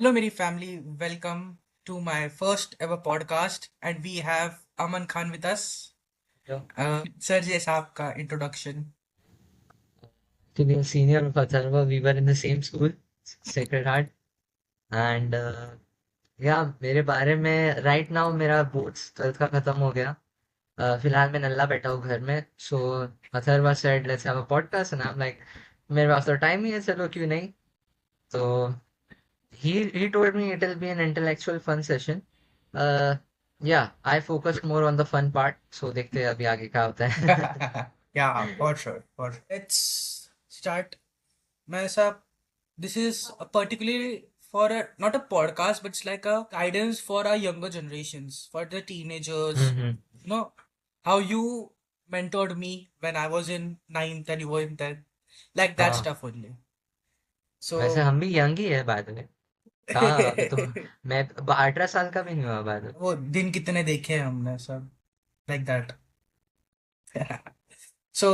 Hello, Meri family. Welcome to my first ever podcast, and we have Aman Khan with us. Yeah. Sir, yes, आपका introduction. To be a senior of Atharva, we were in the same school, Sacred Heart. And yeah, मेरे बारे में right now मेरा boards 12th का खत्म हो गया. फिलहाल मैं नल्ला बैठा हूँ घर में. So Atharva said, let's have a podcast. And I'm like, मेरे पास तो टाइम ही है, चलो क्यों नहीं. So he told me it'll be an intellectual fun session. Uh, yeah, I focused more on the fun part. So देखते हैं अभी आगे क्या होता है. Yeah, for sure, for sure. Let's start. Maisa, this is a particularly for a not a podcast, but it's like a guidance for our younger generations, for the teenagers. Hmm. You know how you mentored me when I was in ninth and you were in tenth, like that हाँ, stuff only. वैसे So. हम भी young ही है बाद में. हाँ, अभी तो मैं 18 साल का भी नहीं हुआ बाद में. वो दिन कितने देखे हैं हमने सब like that. So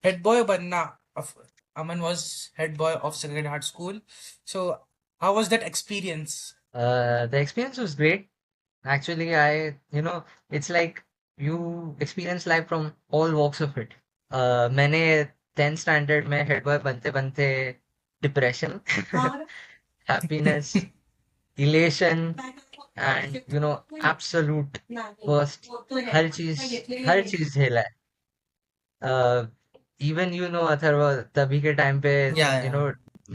head boy बनना of Aman was head boy of Sacred Heart School. So how was that experience? The experience was great. Actually, it's like you experience life from all walks of it. मैंने 10th standard में head boy बनते बनते depression, happiness, elation and absolute worst, हर चीज झेला है. Even Atharva तभी के टाइम पे you Yeah, no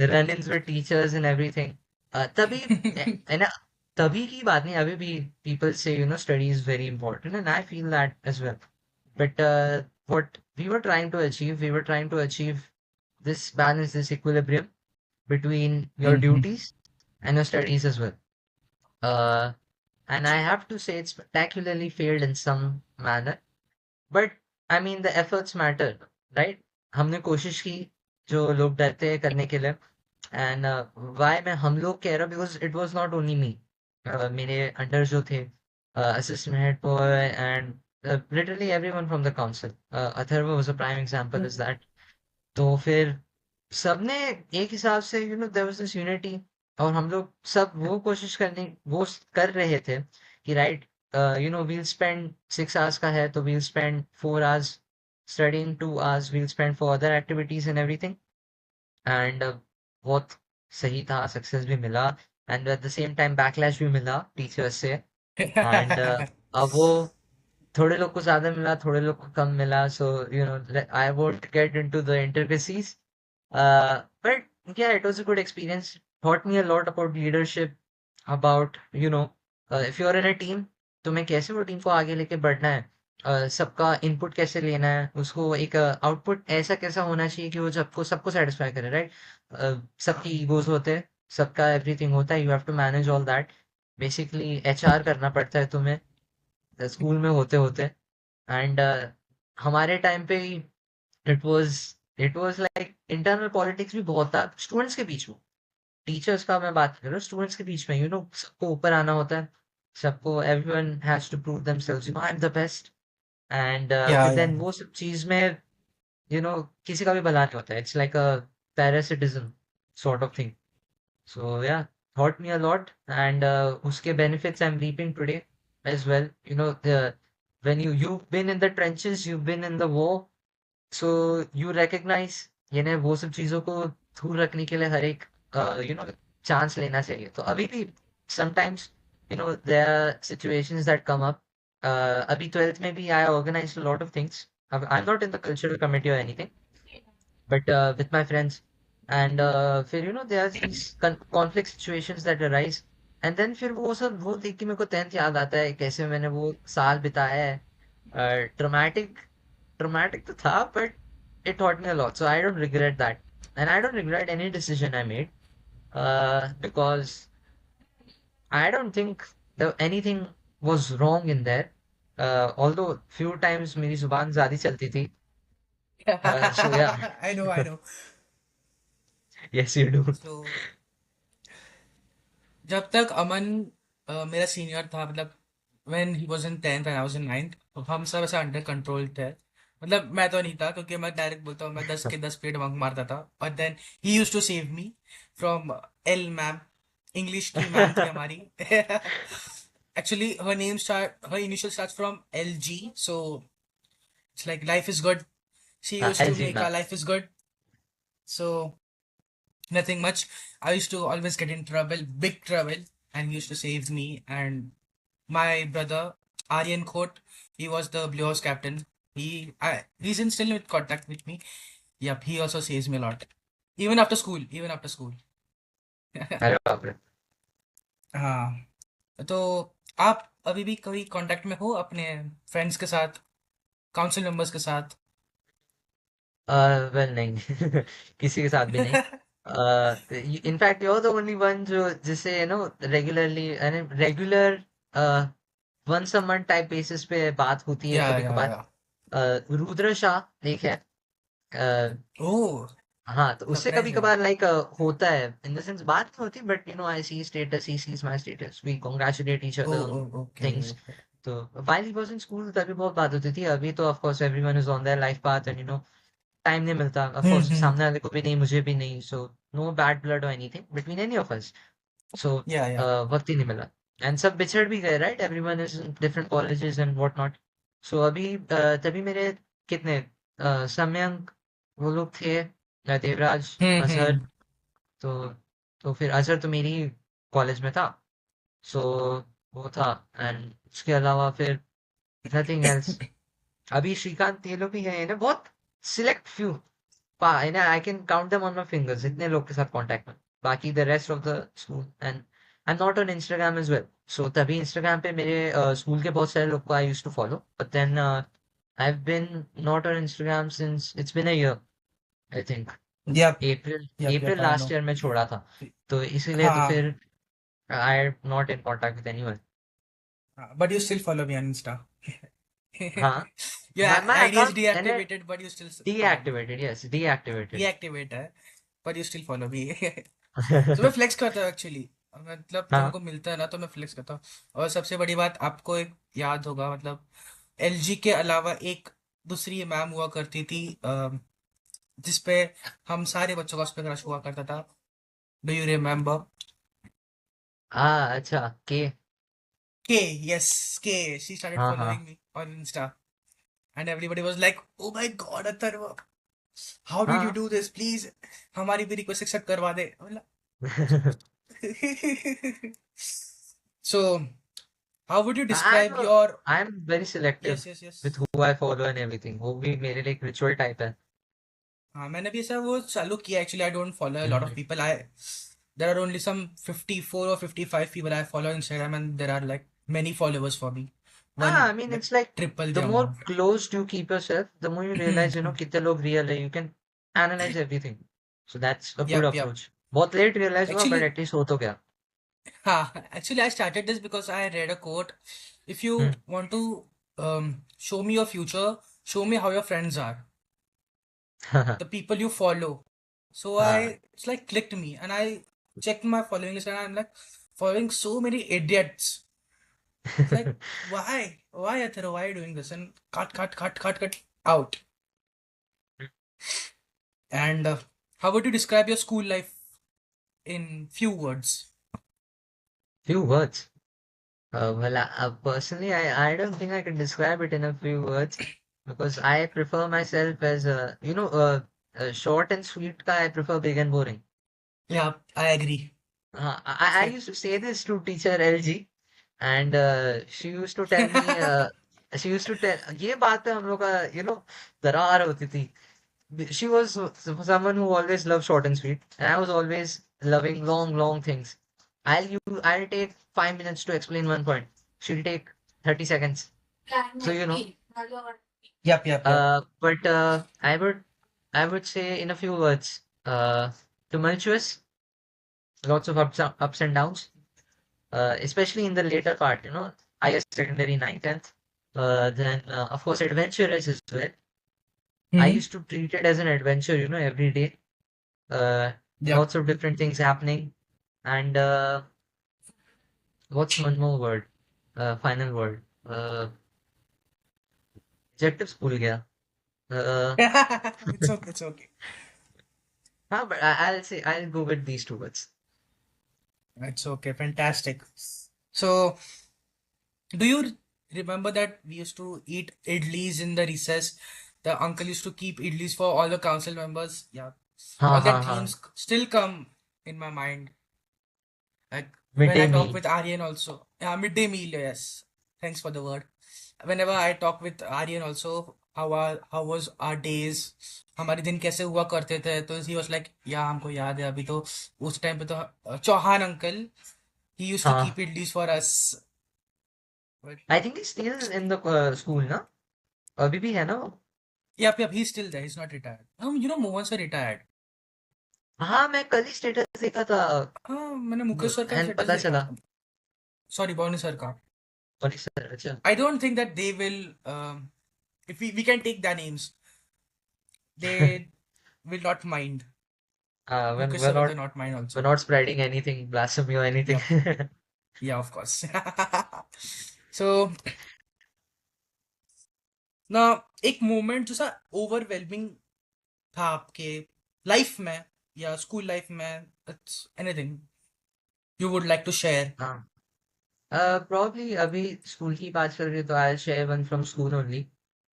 run in with teachers and everything. तभी yeah. है ना. तभी की बात नहीं, अभी भी पीपल से study is very important and I feel that as well. But what we were trying to achieve this balance, this equilibrium between your Mhm. duties and your studies as well. Uh, and I have to say it spectacularly failed in some manner. But I mean, the efforts matter, right? हमने कोशिश की, जो लोग डरते हैं करने के लिए. एंड वाई मैं हम लोग कह रहा हूँ, because it was not only me. मेरे अंडर जो थे, assistant head boy and literally everyone from the council. Atharva was a prime example is that. तो फिर सबने एक हिसाब से देयर वाज दिस यूनिटी. और हम लोग सब वो कर रहे थे कि राइट, we'll spend 6 hours का है तो we'll spend 4 hours studying, 2 hours we'll spend for other activities and everything. And बहुत सही था, सक्सेस भी मिला. And eight the same time backlash भी मिला टीचर्स से. एंड अब वो थोड़े लोग को ज्यादा मिला, थोड़े लोग को कम मिला. So I won't get into the intricacies. But yeah, it was a good experience. Taught me a lot about leadership, about if you're in a team, तुम्हें कैसे वो टीम को आगे लेके बढ़ना है. सबका इनपुट कैसे लेना है, उसको एक आउटपुट ऐसा कैसा होना चाहिए कि वो सबको सबको सेटिस्फाई करे, राइट. सबकी ईगोज होते हैं, सबका एवरीथिंग होता है, you have to manage all that. Basically HR करना पड़ता है तुम्हें स्कूल में होते होते. एंड हमारे टाइम पे it was it was like internal politics भी बहुत था स्टूडेंट्स के बीच में. टीचर्स का मैं बात कर रहा हूँ, स्टूडेंट्स के बीच में सबको ऊपर आना होता है. सबको everyone has to prove themselves, I am the best. And Yeah, फिर yeah. देन वो सब चीज में किसी का भी भला नहीं होता है. It's like a parasitism sort of thing. So yeah, taught me a lot, and uske benefits I'm reaping today as well. When you've been in the trenches, you've been in the war, so you recognize वो सब चीजों को दूर रखने के लिए हर एक chance लेना चाहिए. तो अभी भी sometimes there are situations that come up. अभी 12th में भी I organized a lot of things. I'm not in the cultural committee or anything, but with my friends. And फिर there are these conflict situations that arise. And then फिर वो देख के मेरे को 10th याद आता है, कैसे मैंने वो साल बिताया है. ट्रॉमेटिक तो था, but it taught me a lot, so I don't regret that. And I don't regret any decision I made, because I don't think that anything was wrong in there. Although few times मेरी जुबान ज्यादा चलती थी. So yeah. I know, I know. Yes, you do. So जब तक अमन मेरा senior था, मतलब when he was in 10th and I was in 9th, तो हम सब ऐसे अंडर कंट्रोल थे. मतलब मैं तो नहीं था, क्योंकि मैं डायरेक्ट बोलता हूँ, मैं 10 के 10 पेड़ बंक मारता था. But then he used to save me from L ma'am. English की मैम थी हमारी. Actually, her initial starts from LG, so it's like life is good. She used to LG make our ma'am. life is good. So nothing much. I used to always get in trouble, big trouble, and used to save me. And my brother, Aryan Khote, he was the Blue House captain. He's in still in contact with me. Yep, he also saves me a lot. Even after school, even after school. अरे बाप रे. हाँ. तो आप अभी भी कभी contact में हो अपने फ्रेंड्स के साथ, काउंसिल मेंबर्स के साथ? वेल नहीं. किसी के साथ भी नहीं. In fact you're the only one जो जिसे regularly regular once a month type basis पे बात होती है कभी कभार. या. रुद्र शाह एक है. ओह, हाँ, तो उससे सरप्राइज कभी है. कभार लाइक होता है इन द सेंस बात नहीं होती but I see status he sees my status we congratulate each uh other uh on okay. Things. तो while he was in school तभी बहुत बात होती थी. अभी तो of course everyone is on their life path and time नहीं मिलता ऑफ कोर्स हम्म. सामने वाले को भी नहीं मुझे भी नहीं. सो नो बैड ब्लड और anything between any of us. So yeah. वक्त ही नहीं मिला. एंड सब बिछड़ भी गए right. Everyone is in different colleges and what not. So अभी तभी मेरे कितने सम्यंक वो लोग थे. देवराज, अजहर. हम्म. तो फिर अजहर तो मेरी कॉलेज में था. सो वो था. एंड उसके अलावा फिर नथिंग एल्स. अभी श्रीकांत ये लोग भी हैं ना बहुत select few. I can count them on my fingers इतने लोग के साथ कांटेक्ट में. बाकी the rest of the school and I am not on Instagram as well. So तभी इंस्टाग्राम पे मेरे स्कूल के बहुत सारे लोग को I used to follow but then I have been not on Instagram since it's been a year I think. Yup. April yup, April I last no. Year में छोड़ा था. तो इसीलिए तो हाँ. फिर I am not in contact with anyone. But you still follow me on Insta. हाँ. Your my ID is account मैंने deactivated, but you still follow me. Deactivated. Yes deactivated. Deactivate है, but you still follow me. तो मैं flex करता हूँ actually. मतलब जब मेरे हाँ. को मिलता है ना तो मैं फ्लेक्स करता हूँ. और सबसे बड़ी बात आपको एक याद होगा, मतलब एलजी के अलावा एक दूसरी मैम हुआ करती थी, जिसपे हम सारे बच्चों का उस पर क्रश हुआ करता था. Do you remember? अच्छा के. K, yes, K. She started हाँ हाँ. following me on Insta, and everybody was like, "Oh my God, Atharva, how did you हाँ. do this? Please, हमारी भी रिक्वेस्ट एक्सेप्ट करवा दे." बोला. So, how would you describe I'm your? I'm very selective Yes, yes, with yes. who I follow and everything. वो भी मेरे लिए एक रिचुअल टाइप है. हाँ, मैंने भी ऐसा वो चालू किया. Actually, I don't follow a lot of hmm. people. There are only some 54 or 55 people I follow on Instagram, and there are like many followers for me. I One mean like it's like triple the the more amount. close you keep yourself, the more you realize कितने लोग real है. You can analyze everything. So that's a good Yep, yep. approach. बहुत late realize हुआ but Actually, at least हो तो क्या. actually, I started this because I read a quote. If you hmm. want to show me your future, show me how your friends are, the people you follow. So हाँ. it's like clicked me, and I checked my following list, and I'm like following so many idiots. It's like, why, Athero, why are you doing this? And cut out. And how would you describe your school life in few words? Few words. Personally, I don't think I can describe it in a few words because I prefer myself as short and sweet guy. I prefer big and boring. Yeah, I agree. I used to say this to teacher LG and she used to tell me, she used to tell, ये बात है हम लोग का, दरार होती थी. She was someone who always loved short and sweet, and I was always loving long, long things. I'll take 5 minutes to explain one point. She'll take 30 seconds. So Yep. but I would say in a few words, tumultuous, lots of ups and downs, especially in the later part, higher secondary 9th, 10th. Then of course adventurous as well. I Mm-hmm. used to treat it as an adventure, every day. Uh, Yep. Lots of different things happening. And what's one more word? Final word. Adjectives भूल गया. Uh, It's okay. It's okay. but I'll go with these two words. It's okay, fantastic. So, do you remember that we used to eat idlis in the recess? The uncle used to keep idlis for all the council members. Yeah, हाँ all that हाँ dreams हाँ. still come in my mind. Like Mid when I day talk meal. with Aryan also. Yeah, midday meal, yes. Thanks for the word. Whenever I talk with Aryan also, how was our days? हमारे दिन कैसे हुआ करते थे? तो he was like, या हमको याद है अभी तो उस टाइम पे तो Chauhan uncle he used to keep हाँ. idlis for us. But I think he's still in the school ना. अभी भी है ना वो? yep, he's still there. He's not retired. Mohan sir retired. हाँ, मैं कल ही स्टेटस देखा था. हाँ मैंने मुकेश सर का एंड स्टेटस पता देखा. चला. सॉरी बॉनी सर का. Sorry sir. अच्छा. I don't think that they will. If we can take their names, they will not mind. when Mukesh sir will not mind we're also. not spreading anything blasphemy or anything. Yep. Yeah, of course. So ना एक moment जो सा overwhelming था आपके life में या school life में it's anything you would like to share. हाँ. Probably अभी स्कूल की बात कर रहे हो तो I'll share one from school only.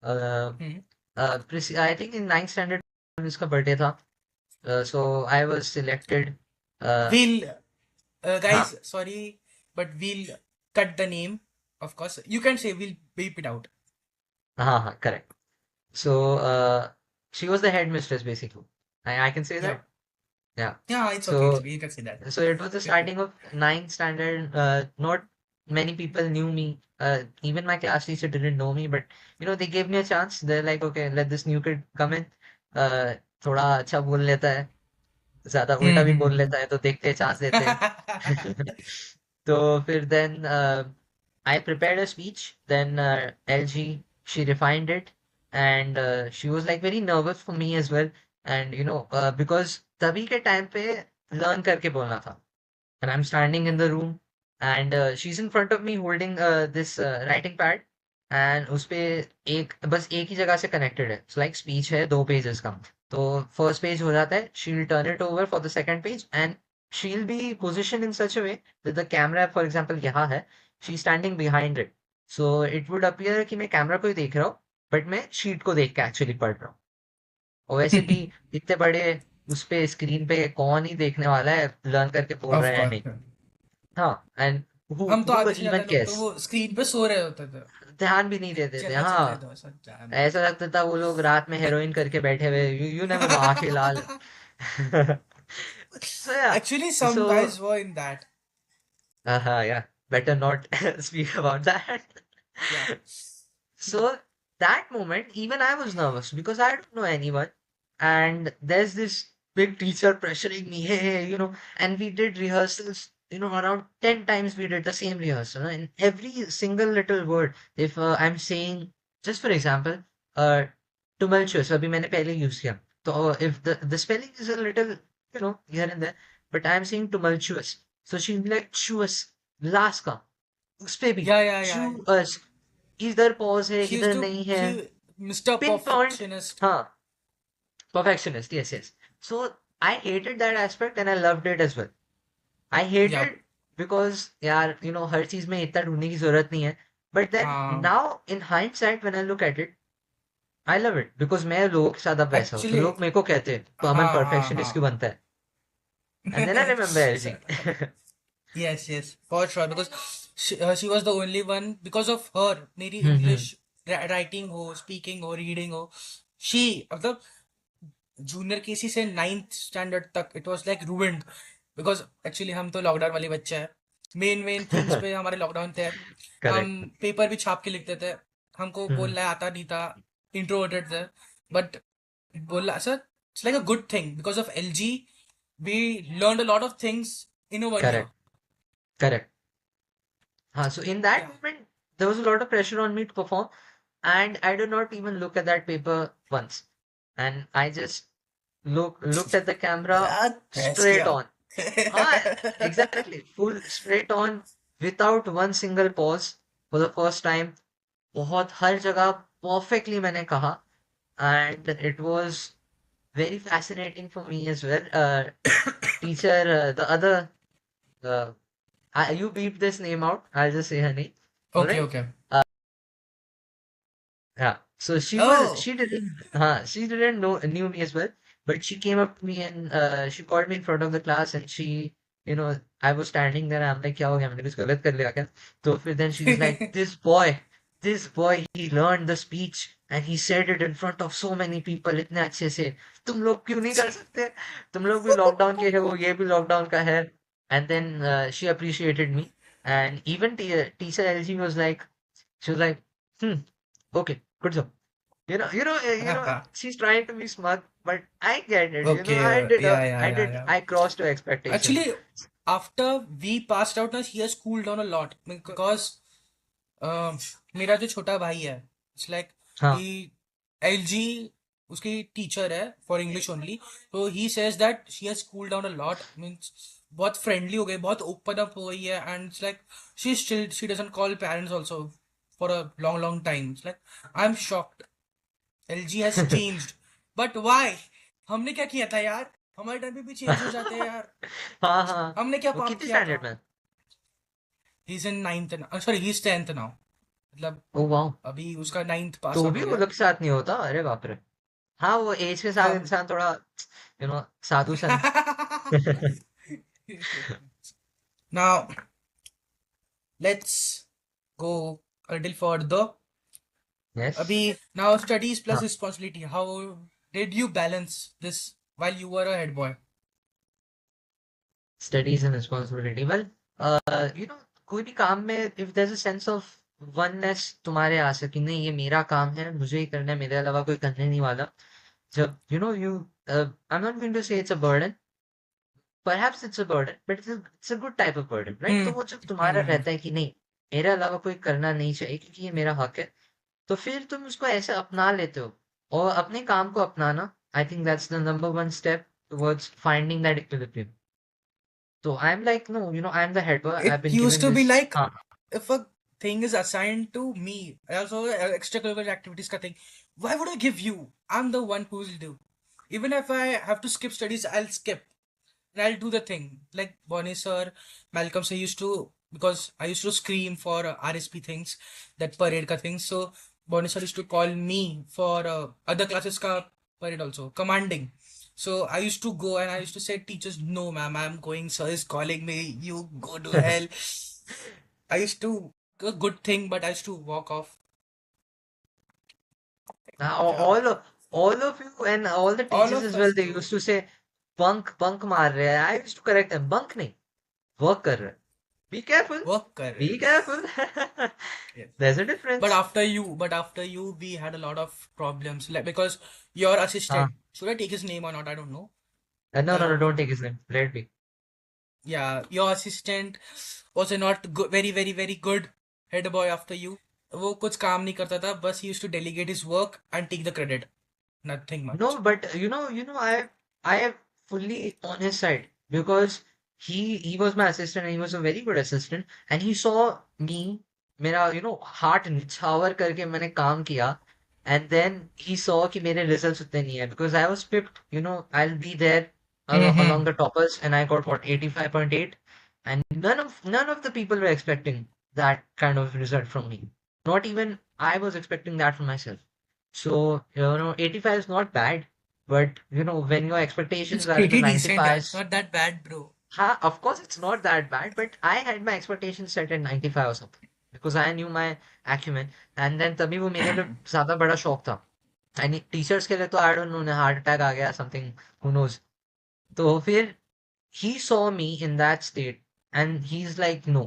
Uh, I think in ninth standard इसका बर्थडे था. So I was selected. Uh, We'll हाँ guys, sorry, but we'll cut the name. Of course, you can say we'll beep it out. हाँ हाँ, correct. So she was the headmistress basically. I can say Yeah, that. Yeah. yeah, it's okay. It's So okay. You can say that. So it was the starting of ninth standard. Not many people knew me. Even my class teacher didn't know me, but they gave me a chance. They're like, okay, let this new kid come in. Uh, थोड़ा अच्छा बोल लेता है, ज्यादा उल्टा भी बोल Hmm. लेता है, तो देखते हैं, चांस देते हैं. तो फिर then I prepared a speech. Then LG, she refined it, and she was like very nervous for me as well. And because तभी के टाइम पे learn करके बोलना था. And I'm standing in the room, and she's in front of me holding this writing pad, and उसपे बस एक ही जगह से connected है. So like speech है 2 pages का. तो first page हो जाता है, she'll turn it over for the second page, and she'll be positioned in such a way that the camera, for example, यहाँ है, she's standing behind it. So it would appear कि मैं camera को ही देख रहा हूँ, but मैं sheet को देख के एक्चुअली पढ़ रहा हूँ. और वैसे भी इतने बड़े उस पे स्क्रीन पे कौन ही देखने वाला है लर्न करके बोल रहा Of है या course. नहीं. हाँ. एंड हम तो हु आधे से ज्यादा इवन लोग तो केयर्स. वो स्क्रीन पे सो रहे होते थे. ध्यान भी नहीं देते थे. चल रहे हाँ. दो सर जान दो. ऐसा लगता था वो लोग रात में हेरोइन करके बैठे हुए. यू नेवर नो, आंखें लाल. So yeah. Actually, some So guys were in that. yeah, better not speak about that. Yeah. So that moment, even I was nervous because I don't know anyone, and there's this big teacher pressuring me, hey, hey, and we did rehearsals, around 10 times we did the same rehearsal, and every single little word, if I'm saying, just for example, uh, tumultuous, अभी मैंने पहले use किया, तो if the spelling is a little, here and there, but I'm saying tumultuous, so she'll be like, tuous, last का, उस पे भी, Yeah, yeah, yeah. tuous, इधर पॉज है, He used इधर to नहीं है. he Mr. Pin point. Perfectionist. हाँ. Perfectionist, yes, yes. So I hated that aspect and I loved it as well. I Yep. hated because यार हर चीज में इतना ढूंढने की जरूरत नहीं है. But then हाँ. now in hindsight when I look at it, I love it because मैं लोगों के साथ अब वैसा हूँ. तो Actually, लोग मेरे को कहते हैं तो अमन हाँ, हाँ, परफेक्शनिस्ट क्यों हाँ. बनता है. And then I remember So, LG. yes, yes, for sure. Because she was the only one. Because of her, मेरी हम्म. English writing हो, speaking हो, reading हो. She, मतलब जूनियर केसी से नाइन्थ स्टैंडर्ड तक it was like ruined. Because actually हम तो lockdown वाले बच्चे हैं. मेन मेन थिंग्स पे हमारे लॉकडाउन थे. हम Correct. पेपर भी छाप के लिखते थे. हमको हम्म. बोलना आता नहीं था. इंट्रोवर्टेड थे. बट बोला sir it's like a good thing because of LG we learn a lot of things in one year. Correct. Correct. So in that या moment, there was a lot of pressure on me to perform, and I did not even look at that paper once, and I just looked at the camera press straight किया. on. Exactly, full straight on, without one single pause for the first time. बहुत हर जगह perfectly मैंने कहा, and it was very fascinating for me as well. Teacher, the other uh, you beep this name out. I'll just say her name. All Okay, right. okay. Yeah. So Oh. she didn't knew me as well, but she came up to me and she called me in front of the class and I was standing there. I'm like, क्या हो गया मैंने कुछ गलत कर लिया क्या? तो फिर then she was like, this boy, he learned the speech and he said it in front of so many people इतने अच्छे से. तुम लोग क्यों नहीं कर सकते? तुम लोग भी लॉकडाउन के हो, ये भी लॉकडाउन का है. And then she appreciated me and even teacher LG was like, she was like, hmm. Okay, good job. She's trying to be smart, but I get it. Okay, yeah, yeah, yeah, yeah. I crossed her expectation. Actually, after we passed out, now he has cooled down a lot because मेरा जो छोटा भाई है, it's like हाँ, he LG उसकी teacher है for English only, so he says that she has cooled down a lot, means बहुत friendly हो गई, बहुत open up हो गई है, and it's like she doesn't call parents also for a long long time. It's like I'm shocked. LG has changed, but why? हमने क्या किया था यार? हमारे टाइम पे भी चेंज हो जाते हैं यार. हाँ, हाँ. हमने क्या वो पाप कितने किया था? स्टैंडर्ड में? He's in ninth now. Sorry, he's 10th now. मतलब ओ वाह. अभी उसका 9th पास तो आउट भी हो वो गया. लोग के साथ नहीं होता? अरे बाप रे. हाँ, वो एज के साथ हम इंसान थोड़ा साधु सन है. now let's go a little further. Yes. अभी now studies plus हाँ. responsibility. How did you balance this while you were a head boy? Studies and responsibility. Well, कोई भी काम में if there is a sense of oneness तुम्हारे आ सके, नहीं ये मेरा काम है, मुझे ही करना है, मेरे अलावा कोई करने नहीं वाला. जब you I am not going to say it's a burden, perhaps it's a burden, but it's a good type of burden, right? तो Hmm. वो जब तुम्हारा Hmm. रहता है कि नहीं, मेरे अलावा कोई करना नहीं चाहिए क्योंकि ये मेरा हक है, तो फिर तुम उसको ऐसे अपना लेते हो. और अपने काम को अपनाना, I think that's the number one step towards finding that equilibrium. So I'm like, no, I'm the head boy. I've It been used given to be this. like if a thing is assigned to me, also extracurricular activities ka thing, why would I give you? I'm the one who will do. Even if I have to skip studies, I'll skip and I'll do the thing. Like Bonnie sir, Malcolm sir used to, because I used to scream for RSP things, that parade ka things. So Bonnie sir used to call me for other classes ka parade also, commanding. So I used to go and I used to say, teachers, no, ma'am, I'm going. Sir is calling me. You go to hell. I used to, a good thing, but I used to walk off. Now, Yeah. all of you and all the All teachers of as us, well, they bro. used to say, bunk मार रहे हैं. I used to correct them. Bunk नहीं, work कर रहे हैं. Be careful. Work कर रहे Be हैं. careful. Yes. There's a But difference. after you, we had a lot of problems. Like, because your हाँ. assistant, should I take his name or not? I don't know. No, no, no, Uh, don't take his name. Let it be. yeah, your assistant was a not good, very, very, very good head boy after you. वो कुछ काम नहीं करता था, बस he used to delegate his work and take the credit. Nothing much. No, but I am fully on his side because he was my assistant and he was a very good assistant and he saw me, मेरा heart निछावर करके मैंने काम किया, and then he saw कि मेरे results उतने नहीं है because I was picked, I'll be there along Mm-hmm. the toppers and I got what 85.8, and none of the people were expecting that kind of result from me. Not even I was expecting that from myself. So, 85 is not bad, but when your It's expectations are in the pretty decent, yeah. It's 95s, not that bad, bro. of course it's not that bad, but I had my expectations set at 95 or something because I knew my acumen, and then तभी वो मेरे लिए ज्यादा बड़ा शौक था. And teachers के लिए तो I don't know, heart attack आ गया समथिंग, हु नोज. तो फिर he saw me in that state and he's like, no,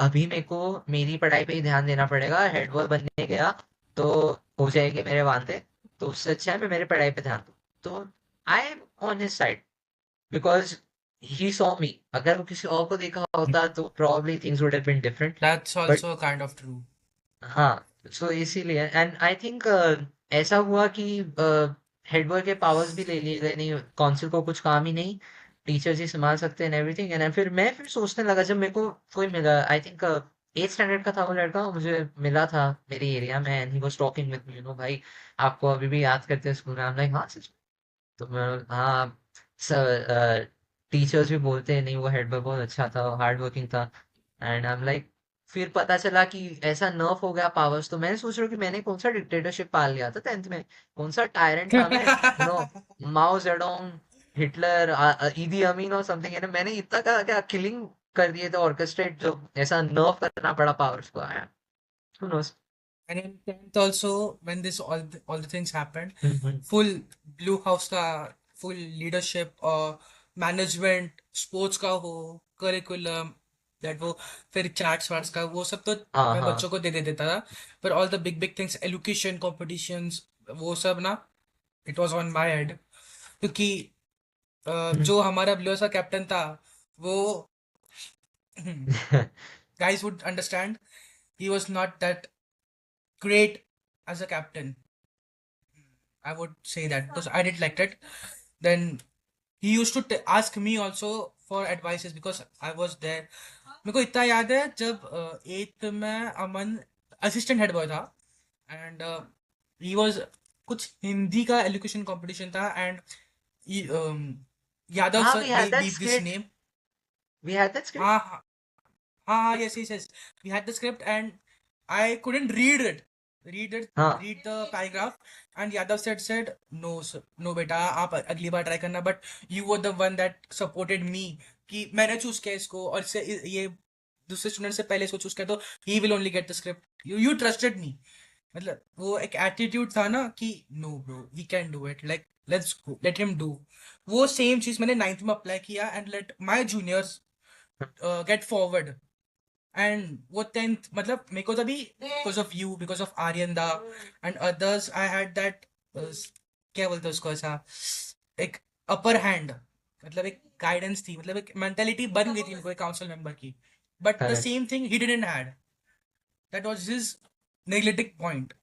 अभी मेरे को मेरी पढ़ाई पे ही ध्यान देना पड़ेगा, हेड बॉय बनने गया तो हो जाएंगे मेरे वांदे, तो उससे अच्छा है मैं मेरे पढ़ाई पे ध्यान दूं. तो I M on his side because he saw me. अगर वो किसी और को देखा होता तो probably things would have been different, That's but also kind of true. हाँ, सो इसीलिए एंड आई थिंक ऐसा हुआ कि हेड बॉय के पावर्स भी ले लिए गए, नहीं काउंसिल को कुछ काम ही नहीं, टीचर्स ही संभाल सकते हैं एवरीथिंग. एंड फिर सोचने लगा जब मेरे को कोई मिला, आई थिंक 8th स्टैंडर्ड का था वो लड़का, मुझे मिला था मेरे एरिया में and he was talking with me, भाई आपको अभी भी याद करते हैं स्कूल में? I'm like, हाँ सच में. तो मैं, हाँ सर, टीचर्स भी बोलते हैं नहीं वो हेड बॉय बहुत अच्छा था, हार्ड वर्किंग था। एंड आई एम लाइक, फिर पता चला कि ऐसा नर्फ हो गया पावर्स, तो मैंने सोच रहा हूँ कि मैंने कौन सा डिक्टेटरशिप पाल लिया था 10th में, कौन सा टायरेंट था मैं, माओ जेडोंग, हिटलर, ईदी अमीन और समथिंग, यानी मैंने इतना क्या क्या किलिंग कर दिए थे ऑर्केस्ट्रेट, जो ऐसा नर्व करना पड़ा पावर्स को आया। Who knows? And in 10th also, when this all the things happened, hmm, full Blue House का full leadership और management sports का हो curriculum that वो फिर charts वार्ट्स का वो सब तो हाँ मैं हाँ। बच्चों को दे देता था, पर all the big things elocution competitions वो सब ना it was on my head, क्योंकि जो हमारा ब्लू का कैप्टन था वो guys would understand, he was not that great as a captain. I would say that because I didn't like it. Then he used to ask me also for advices because I was there. मेरे को इतना याद है जब 8th में अमन assistant head boy था and he was कुछ हिंदी का एलोकेशन कंपटीशन था एंड यादव हाँ, sir we had that gave this script. name. We had that script. हाँ हाँ हाँ, yes, yes, yes. We had the script and I couldn't read it. Read it, हाँ, read the paragraph. And Yadav said, no, sir, no, बेटा आप अगली बार try करना. But you were the one that supported me कि मैंने choose किया इसको और इससे ये दूसरे स्टूडेंट से पहले इसको चूज किया तो he will only get the script. You trusted me. मतलब वो एक एटीट्यूड था ना कि no bro we can do it, like let's go let him do. वो सेम चीज मैंने 9th में अप्लाई किया and let my juniors get forward. And वो 10th मतलब मेरे को तभी because of you, because of Aryan दा and others I had that क्या बोलते हैं उसको, ऐसा एक अपर हैंड, मतलब एक गाइडेंस थी, मतलब एक मेंटेलिटी बन गई थी मेरे को एक काउंसिल मेंबर की. But the correct. Same thing he didn't had, that was his neglecting point.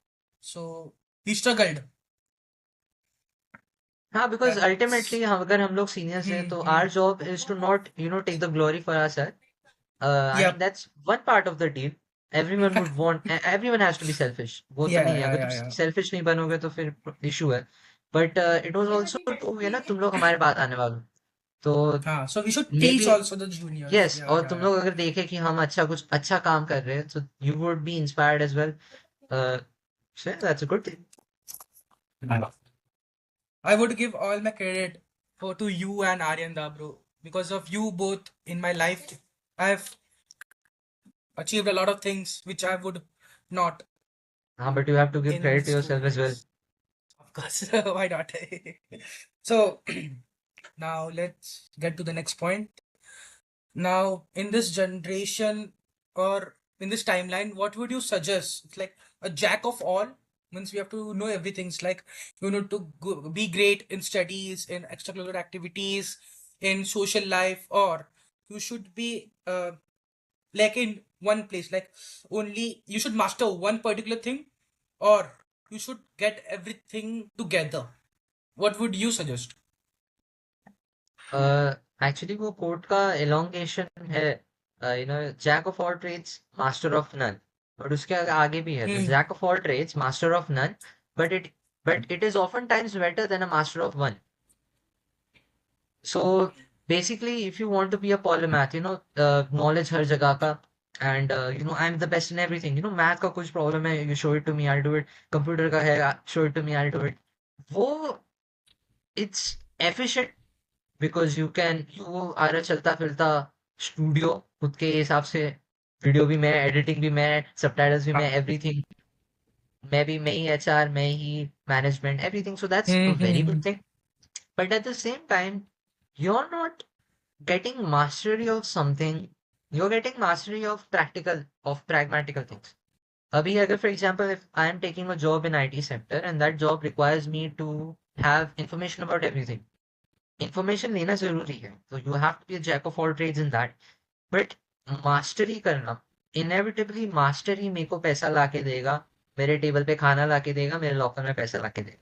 So he struggled. हाँ, because ultimately हम अगर हम लोग सीनियर्स हैं तो our hmm. job is to not take the glory for ourselves. I mean yup. that's one part of the deal. Everyone would want, everyone has to be selfish. वो तो या नहीं है, या अगर या तुम या selfish नहीं बनोगे तो फिर इशू है. But it was also to, ना तुम लोग हमारे बात आने वाले हो. तो हाँ, so we should may teach be, also the juniors. Yes, या और या तुम या लोग अगर देखें कि हम अच्छा कुछ अच्छा काम कर रहे हैं तो you would be inspired as well. So yeah, that's a good thing. I would give all my credit for to you and Aryanda, bro. Because of you both in my life, I've achieved a lot of things which I would not हाँ, but you have to give in credit to school yourself as well. days. Of course, why not? So now let's get to the next point. Now, in this generation or in this timeline, what would you suggest? It's like a jack of all means we have to know everything. It's like you need to be great in studies, in extracurricular activities, in social life, or you should be like in one place, like only you should master one particular thing, or you should get everything together. What would you suggest? Actually वो quote का elongation है, jack of all trades master of none. और उसके आगे भी है, the Hmm. Jack of all trades master of none, but it but it is often times better than a master of one. So basically if you want to be a polymath, knowledge हर जगह का, and I am the best in everything, math का कुछ problem है, you show it to me, I do it. Computer का है, show it to me, I do it. वो it's efficient because you are a चलता फिरता studio खुद के हिसाब से. वीडियो भी मैं, एडिटिंग भी मैं, सबटाइटल्स भी मैं, Ah. एवरीथिंग मैं ही एचआर, मैं ही management, everything. So that's a very good Hmm. Thing. But at the same time you are not getting mastery of something, you're getting mastery of pragmatical things. Abhi agar for example if I am taking a job in IT sector and that job requires me to have information about everything, information लेना जरूरी है, तो you have to be a jack of all trades in that. But mastery करना, inevitably mastery मेरे को पैसा लाके देगा, मेरे टेबल पे खाना लाके देगा, मेरे लॉकर में पैसा लाके देगा.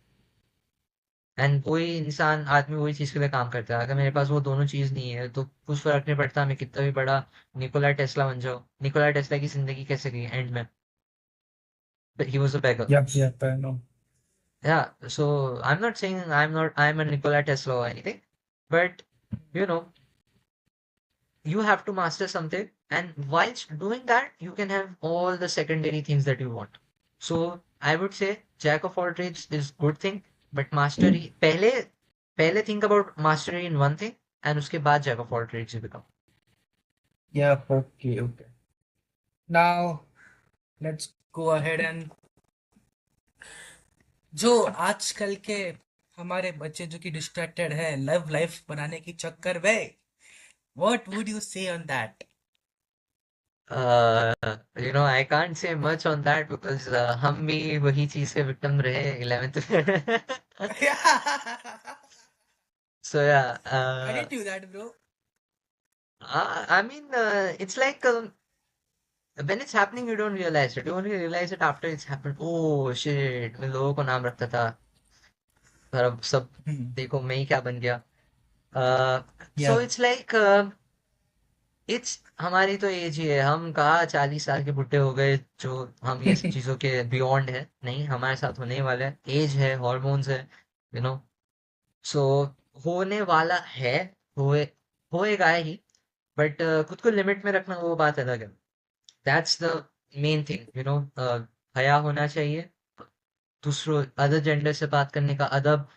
एंड कोई इंसान आदमी वही चीज के लिए काम करता है. अगर मेरे पास वो दोनों चीज नहीं है तो कुछ फर्क नहीं पड़ता मैं कितना भी बड़ा निकोला टेस्ला बन जाऊं. निकोला टेस्ला की जिंदगी कैसे गई एंड में, he was a beggar. Yep, yep, I know. Yeah, so I am not saying, I am a Nikola Tesla or anything, but you know you have to master something, and whilst doing that you can have all the secondary things that you want. So I would say jack of all trades is good thing, but mastery पहले think about mastery in one thing, and उसके बाद jack of all trades you become. Yeah, okay, okay. Now let's go ahead and जो आजकल के हमारे बच्चे जो कि डिस्ट्रैक्टेड है लव लाइफ बनाने की चक्कर में, व्हाट वुड यू से on that? uh, I can't say much on that because हम भी वही चीज के victim रहे 11th में. So yeah, I didn't do that, bro. I mean, it's like when it's happening, you don't realize it. You only realize it after it's happened. Oh shit, मैं लोगों को नाम रखता था, पर अब सब Hmm. देखो मैं ही क्या बन गया. So Yeah. it's like it's हमारी तो एज ही है, हम कहाँ 40 साल के बुढ़े हो गए जो हम ये सब चीजों के बियॉन्ड है. नहीं, हमारे साथ होने ही वाला है. एज है, हॉर्मोन्स है, यू नो. सो होने वाला है, होए होएगा ही. बट खुद को लिमिट में रखना वो बात अलग है. दैट्स द मेन थिंग, हया होना चाहिए, दूसरों अदर जेंडर से बात करने का अदब.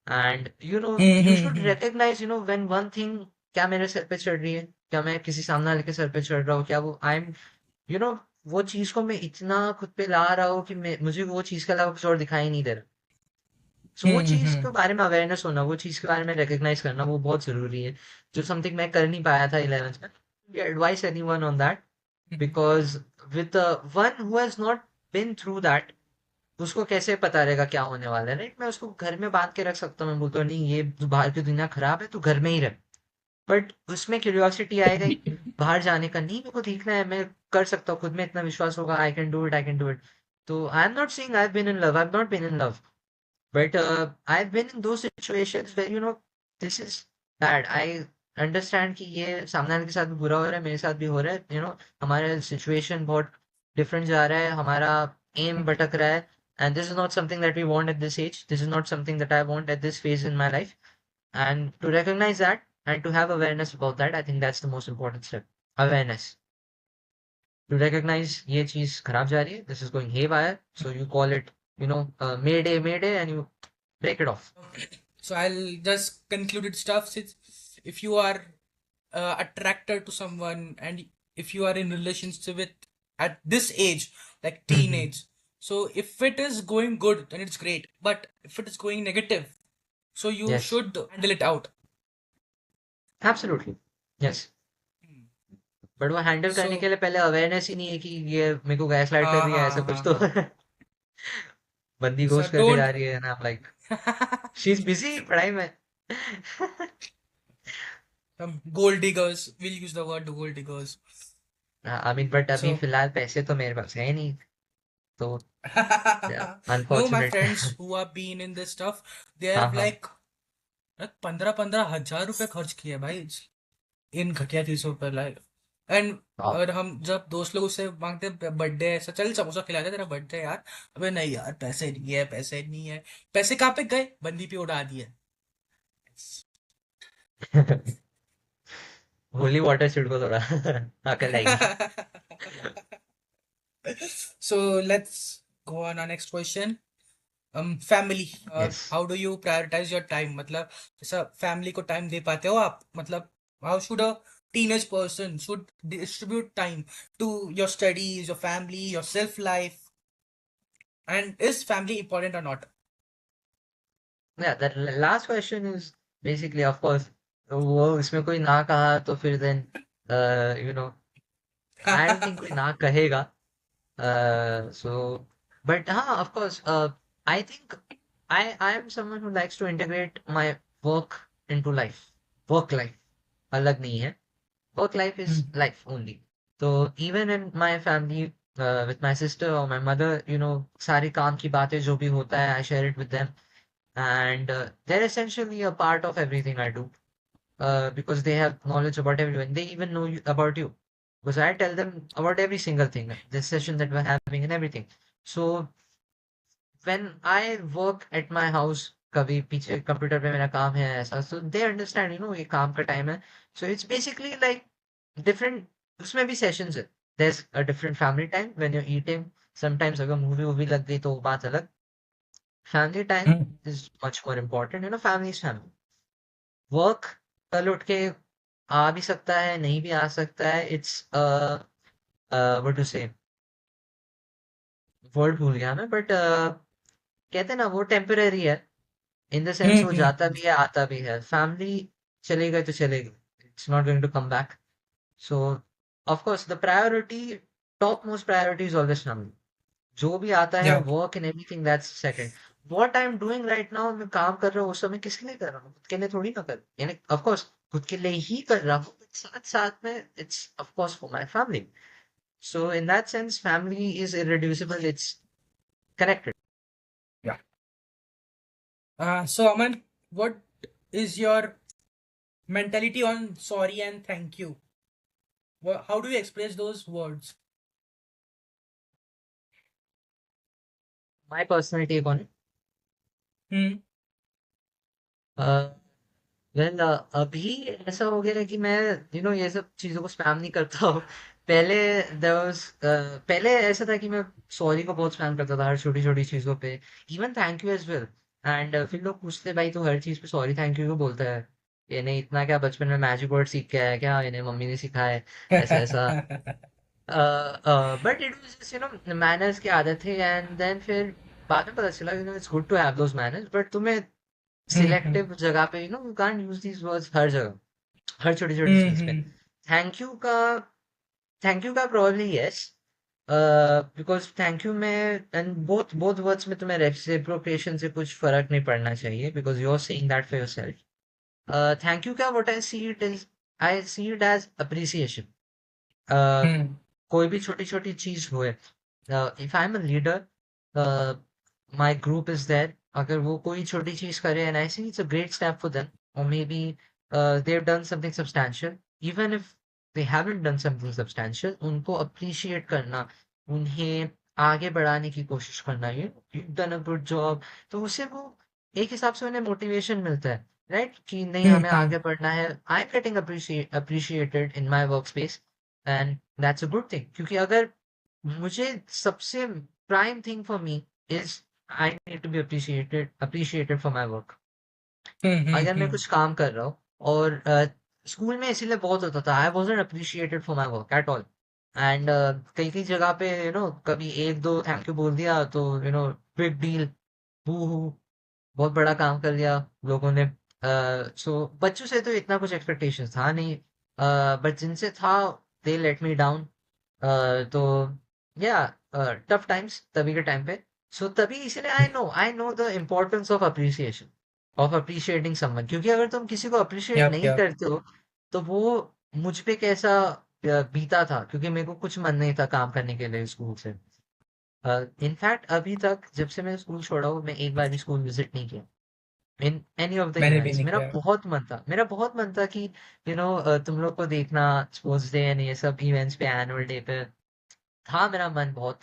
And you should Hmm. Recognise when one thing, क्या मेरे सर पे चढ़ रही है, क्या मैं किसी सामने वाले के सर पे चढ़ रहा हूँ, क्या वो आई एम यू नो वो चीज को मैं इतना खुद पे ला रहा हूँ कि मुझे वो चीज के अलावा कुछ और दिखाई नहीं दे रहा. सो वो चीज के Hmm. बारे में अवेयरनेस होना, वो चीज के बारे में रिकॉग्नाइज करना, वो बहुत जरूरी है. जो समथिंग मैं कर नहीं पाया था 11th में, advice anyone on that. Because with one who has not been through that, उसको कैसे पता रहेगा क्या होने वाला है, राइट? मैं उसको घर में बांध के रख सकता हूँ, मैं बोलता हूँ नहीं ये जो बाहर की दुनिया खराब है, तू घर में ही रह. बट उसमें क्यूरियोसिटी आएगा ही बाहर जाने का. नहीं, मेरे को देखना है, मैं कर सकता हूँ, खुद में इतना विश्वास होगा, I can do it, I can do it. तो I am not saying I have been in love, I have not been in love, but I have been in those situations where this is bad. I understand कि ये सामने वाले के साथ भी बुरा हो रहा है, मेरे साथ भी हो रहा है, हमारा सिचुएशन बहुत डिफरेंट जा रहा है, हमारा एम भटक रहा है. And this is not something that we want at this age, this is not something that I want at this phase in my life. And to recognize that and to have awareness about that, I think that's the most important step. Awareness. To recognize ये चीज खराब जा रही है, this is going haywire, so you call it, mayday, mayday, and you break it off. So I'll just conclude it stuff. Since if you are attracted to someone and if you are in relationship with at this age, like Mhm. teenage, so if it is going good, then it's great. But if it is going negative, so you Yes, should handle it out. absolutely. Yes. Hmm. But वो handle करने के So लिए पहले awareness ही नहीं है कि ये मेरे को गैस लाइट कर हाँ रही है, हाँ ऐसा हाँ कुछ तो. हाँ. बंदी So घोस्ट करके जा don't. रही है ना, लाइक शी इज बिजी पढ़ाई में. Some gold diggers. We'll use the word gold diggers. I mean but अभी So फिलहाल पैसे तो मेरे पास है नहीं, तो no, my unfortunate. friends who have been in this stuff, they हाँ have हाँ. like 15-15 हजार रुपए खर्च किए भाई इन घटिया चीजों पर, लाइक. एंड वाह. और हम जब दोस्त लोग उससे मांगते बर्थडे ऐसा, चल समोसा खिला दे तेरा बर्थडे यार, अबे नहीं यार पैसे नहीं है, पैसे नहीं है. पैसे कहाँ पे गए? बंदी पे उड़ा दिए. होली वाटर छिड़को थोड़ा. अकल आएगी. So let's go on our next question. Family, yes. How do you prioritise your time? मतलब जैसा फैमिली को टाइम दे पाते हो आप? मतलब how should a teenage person should distribute time to your studies, your family, your self life, and is family important or not? या that last question is basically of course, वो इसमें कोई ना कहा तो फिर then you know I don't think कोई ना कहेगा. सो बट हाँ, of course I think I am someone who likes to integrate my work into life. Work life अलग नहीं है, work life is Hmm. life only. So even in my family, with my sister or my mother, सारी काम की बातें जो भी होता है, I share it with them, and they're essentially a part of everything I do, because they have knowledge about everyone. They even know about you because I tell them about every single thing, this session that we're having and everything. So when I work at my house, कभी पीछे computer पे मेरा काम है ऐसा, so they understand, ये काम का टाइम है. So it's basically like different, उसमें भी सेशंस है। there's a different family time when you're eating, sometimes अगर मूवी वूवी लग गई तो बात अलग। Family time Hmm. Is much more important, family is family. Work कल उठ के आ भी सकता है, नहीं भी आ सकता है, इट्स व्हाट टू से, वर्ड भूल गया मैं, बट कहते हैं ना वो टेम्पररी है, इन द सेंस वो Hmm. जाता भी है आता भी है। फैमिली चलेगा तो चलेगा, it's not going to come back. So of course the priority, top most priority is always family. जो भी आता है, Yeah. Work and everything that's second. What I am doing right now, मैं काम कर रहा हूँ उस समय किसके लिए कर रहा हूँ? खुद के लिए थोड़ी ना कर, यानी ऑफ कोर्स खुद के लिए ही कर रहा हूँ, साथ साथ में it's of course for my family. So in that sense family is irreducible, it's connected. Yeah. So Aman, what is your mentality on sorry and thank you? How do you express those words? My personal take on it, Hmm. Well अभी ऐसा हो गया है कि मैं ये सब चीजों को स्पैम नहीं करता हूँ। पहले पहले ऐसा था कि मैं सॉरी को बहुत स्पैम करता था हर छोटी छोटी चीजों पे, even thank you as well. And फिर लोग पूछते भाई तो हर चीज पे सॉरी थैंक यू क्यों बोलता है, यानी इतना क्या बचपन में मैजिक वर्ड सीख के आया क्या, यानी मम्मी ने सिखाया है, ऐसा ऐसा। But it was just manners की आदत है। एंड देन फिर बाद में पता चला it's good to have those manners, but तुम्हें Hmm. Hmm. सिलेक्टिव जगह पे you can't use these words हर जगह, हर छोटी छोटी Hmm. चीज पे। Hmm. थैंक यू का, थैंक यू का probably yes, because thank you में एंड बोथ बोथ वर्ड्स में तुम्हें रेसिप्रोकेशन से कुछ फर्क नहीं पड़ना चाहिए, because you are saying that for yourself. Thank you का what I see it is, I see it as appreciation. Hmm. कोई भी छोटी छोटी चीज हुए, if I am a leader, my group is there, अगर वो कोई छोटी चीज करे and I think it's a great step for them, और maybe they have done something substantial, even if they haven't done something substantial, उनको appreciate करना, उन्हें आगे बढ़ाने की कोशिश करना, you done a good job, तो उससे वो एक हिसाब से उन्हें मोटिवेशन मिलता है, राइट, कि नहीं Hmm. हमें Hmm. आगे बढ़ना है। I am getting appreciated in my work space, and that's a good thing, क्योंकि अगर मुझे सबसे prime thing for me is I need to be appreciated for my work. Hmm. अगर मैं Hmm. कुछ काम कर रहा हूँ, और स्कूल में इसीलिए बहुत होता था, आई wasn't appreciated for my work at all. And कई कई जगह पे कभी एक दो थैंक यू बोल दिया तो बिग डील, हु बहुत बड़ा काम कर लिया लोगों ने। सो बच्चों से तो इतना कुछ एक्सपेक्टेशंस था नहीं, बट जिनसे था दे लेट मी डाउन। तो या टफ टाइम्स तभी के टाइम पे। सो तभी इसलिए I know the importance of appreciation, of appreciating someone, क्योंकि अगर तुम किसी को अप्रिशिएट Yep. नहीं Yep. करते हो तो वो मुझ पे कैसा बीता था, क्योंकि मेरे को कुछ मन नहीं था काम करने के लिए स्कूल से। इनफैक्ट अभी तक जब से मैंने स्कूल छोड़ा हूँ, मैं एक बार भी स्कूल विजिट नहीं किया इन एनी ऑफ द मैंने भी इवेंट्स। नहीं किया। मेरा बहुत मन था कि तुम लोग को देखना, स्पोर्ट्स डे एंड ये सब इवेंट्स पे, एनुअल डे पे, था मेरा मन बहुत।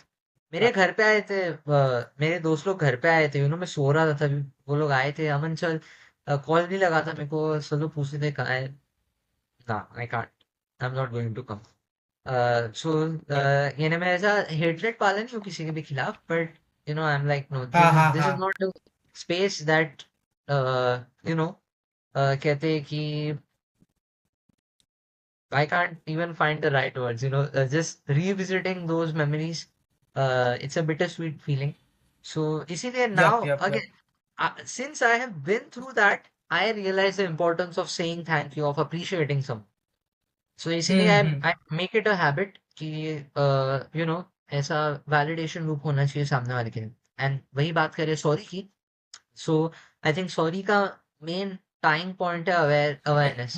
मेरे घर पे आए थे, मेरे दोस्त लोग घर पे आए थे, मैं सो रहा था तभी वो लोग आए थे, अमन चल कॉल भी लगा था मेरे को, सब लोग पूछते थे कहाँ है, ना I can't, I am not going to come. So यानी मैं ऐसा हेटरेट पाला नहीं हूँ किसी के भी खिलाफ, but I am like no, हाँ हाँ दिस इज हाँ। Not a space that you know कहते हैं कि I can't even find the right words, just revisiting those memories. It's a bittersweet feeling. So, इसीलिए Yep. now Yep. Yep. again, since I have been through that, I realize the importance of saying thank you, of appreciating someone. So इसीलिए Hmm. I Hmm. make it a habit कि ऐसा validation loop होना चाहिए सामने वाले के लिए। And वही बात करें सॉरी की, सो आई थिंक सॉरी का मेन टाइम पॉइंट है अवेयरनेस,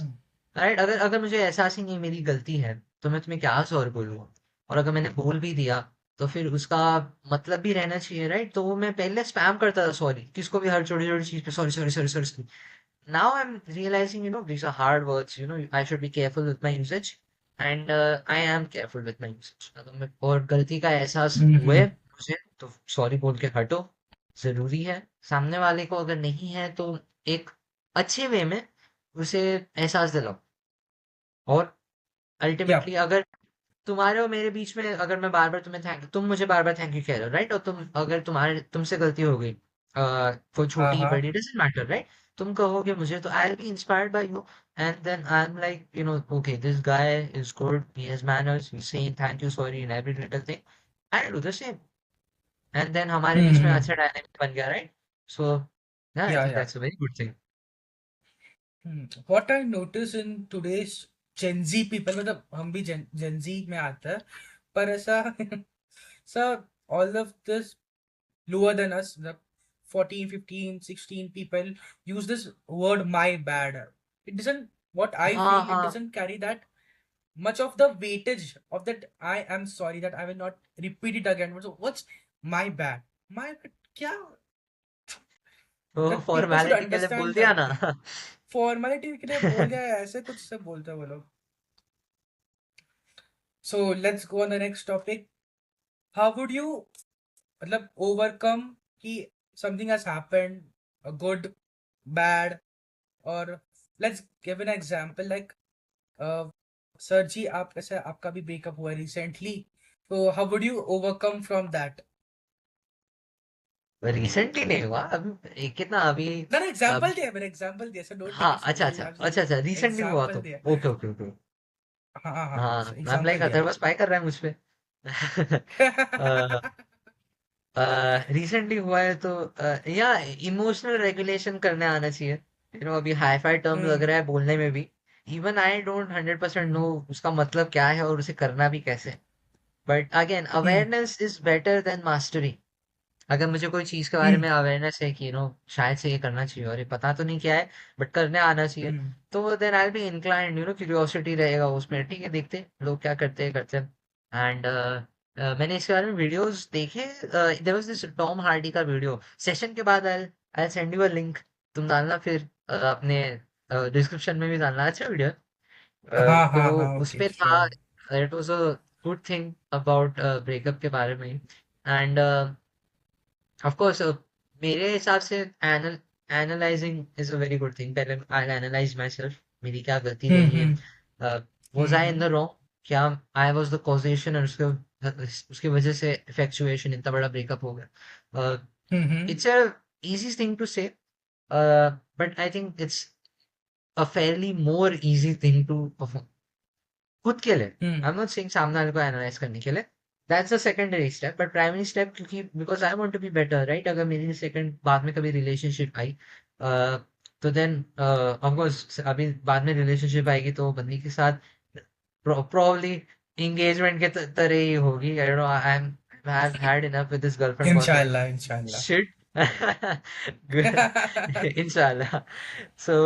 राइट। अगर अगर मुझे एहसास ही नहीं मेरी गलती है तो मैं तुम्हें क्या सॉरी बोलूंगा, और अगर मैंने बोल भी दिया तो फिर उसका मतलब भी रहना चाहिए, राइट। तो वो मैं पहले स्पैम करता था सॉरी, किसको भी हर छोटी छोटी चीज पे sorry sorry sorry sorry. Now I am realising these are hard words, I should be careful with my usage, and I am careful with my usage। अगर मैं और गलती का एहसास Hmm. हुए Hmm. मुझे तो सॉरी बोल के हटो, जरूरी है। सामने वाले को अगर नहीं है तो एक अच्छे वे में उसे एहसास दिलाओ, और Yeah. अल्टीमेटली अगर तुम्हारे और मेरे बीच में अगर मैं बार बार तुम्हें थैंक तुम मुझे बार बार थैंक यू कह रहे हो, राइट? और तुम अगर तुम्हारे तुमसे गलती हो गई, कोई हाँ छोटी हाँ। बड़ी डजंट मैटर, राइट? तुम कहोगे मुझे तो I will be inspired by you, and then I am like okay, this guy is good, he has manners, he saying thank you sorry in every little thing, I do the same, and then हमारे बीच में हम्म। अच्छा dynamic बन गया, right? सो आई या think या। That's a very good thing. What I notice in today's Gen Z people, मतलब हम भी Gen Z में आता है, पर ऐसा sir, all of this lower than us, the 14, 15, 16 people use this word my bad. It doesn't, what I हाँ feel, it हाँ। doesn't carry that much of the weightage of that. I am sorry that I will not repeat it again. So what's my bad? My bad? क्या? तो That people should formality के लिए बोल understand दिया that. ना। Formality के लिए बोल दिया है, ऐसे कुछ सब बोलते हैं वो लोग. So let's go on the next topic. How would you मतलब overcome कि something has happened, a good, bad, or let's give an example like sir ji आप ऐसे आपका भी ब्रेकअप हुआ रिसेंटली, तो how would you overcome from that? Recently नहीं हुआ अभी, कितना अभी। ना ना, एग्जांपल अब दिया, मैंने एग्जांपल दिया, सर डोंट टेक हाँ, इट अच्छा सीरियसली, अच्छा आई एम अच्छा जस्ट अच्छा, रिसेंटली हुआ एग्जांपल तो दिया. Okay okay okay. हाँ हाँ, हाँ, मैं एग्जांपल लाइक दिया. अथर्व स्पाई कर रहा है मुझ पे। रिसेंटली हुआ है तो या इमोशनल रेगुलेशन करने आना चाहिए। अभी हाई फाई टर्म लग हम्म रहा है बोलने में भी। इवन आई डोंट 100% नो हम्म उसका मतलब क्या है और उसे करना भी कैसे। But again hmm awareness is better than mastery. अगर मुझे कोई चीज के बारे हम्म में अवेयरनेस है कि शायद से ये करना चाहिए और ये पता तो नहीं क्या है, बट करने आना चाहिए, हम्म तो then I be inclined, curiosity रहेगा उसमें, ठीक है देखते हैं लोग क्या करते हैं करते हैं। एंड मैंने इसके बारे में वीडियोस देखे। There was this Tom Hardy का वीडियो सेशन के बाद, I I send you a link, तुम डालना फिर अपने डिस्क्रिप्शन में भी डालना, अच्छा वीडियो। हाँ हाँ तो हाँ, उस ओके पे था, sure. It was a good thing about breakup के बारे में। एंड ऑफ कोर्स मेरे हिसाब से analysing is a very good thing. पहले आई एनालाइज माई सेल्फ, मेरी क्या गलती रही है, hmm was I in hmm the wrong, क्या आई वाज द कॉजेशन, और उसके वजह से इफेक्चुएशन इतना बड़ा ब्रेकअप हो गया। Hmm it's a easy thing to say, but I think it's a fairly more easy thing to perform खुद के लिए। Hmm I am not saying सामने वाले को एनालाइज करने के लिए, that's the secondary step, but primary step, क्योंकि because I want to be better, right? अगर मेरी सेकंड बाद में कभी रिलेशनशिप आई, तो देन ऑफ कोर्स अभी बाद में रिलेशनशिप आएगी तो बंदी के साथ probably engagement के तरह ही होगी। I don't know, I've had enough with this girlfriend for some इंशाल्लाह इंशाल्लाह. shit. Good. Inshallah. So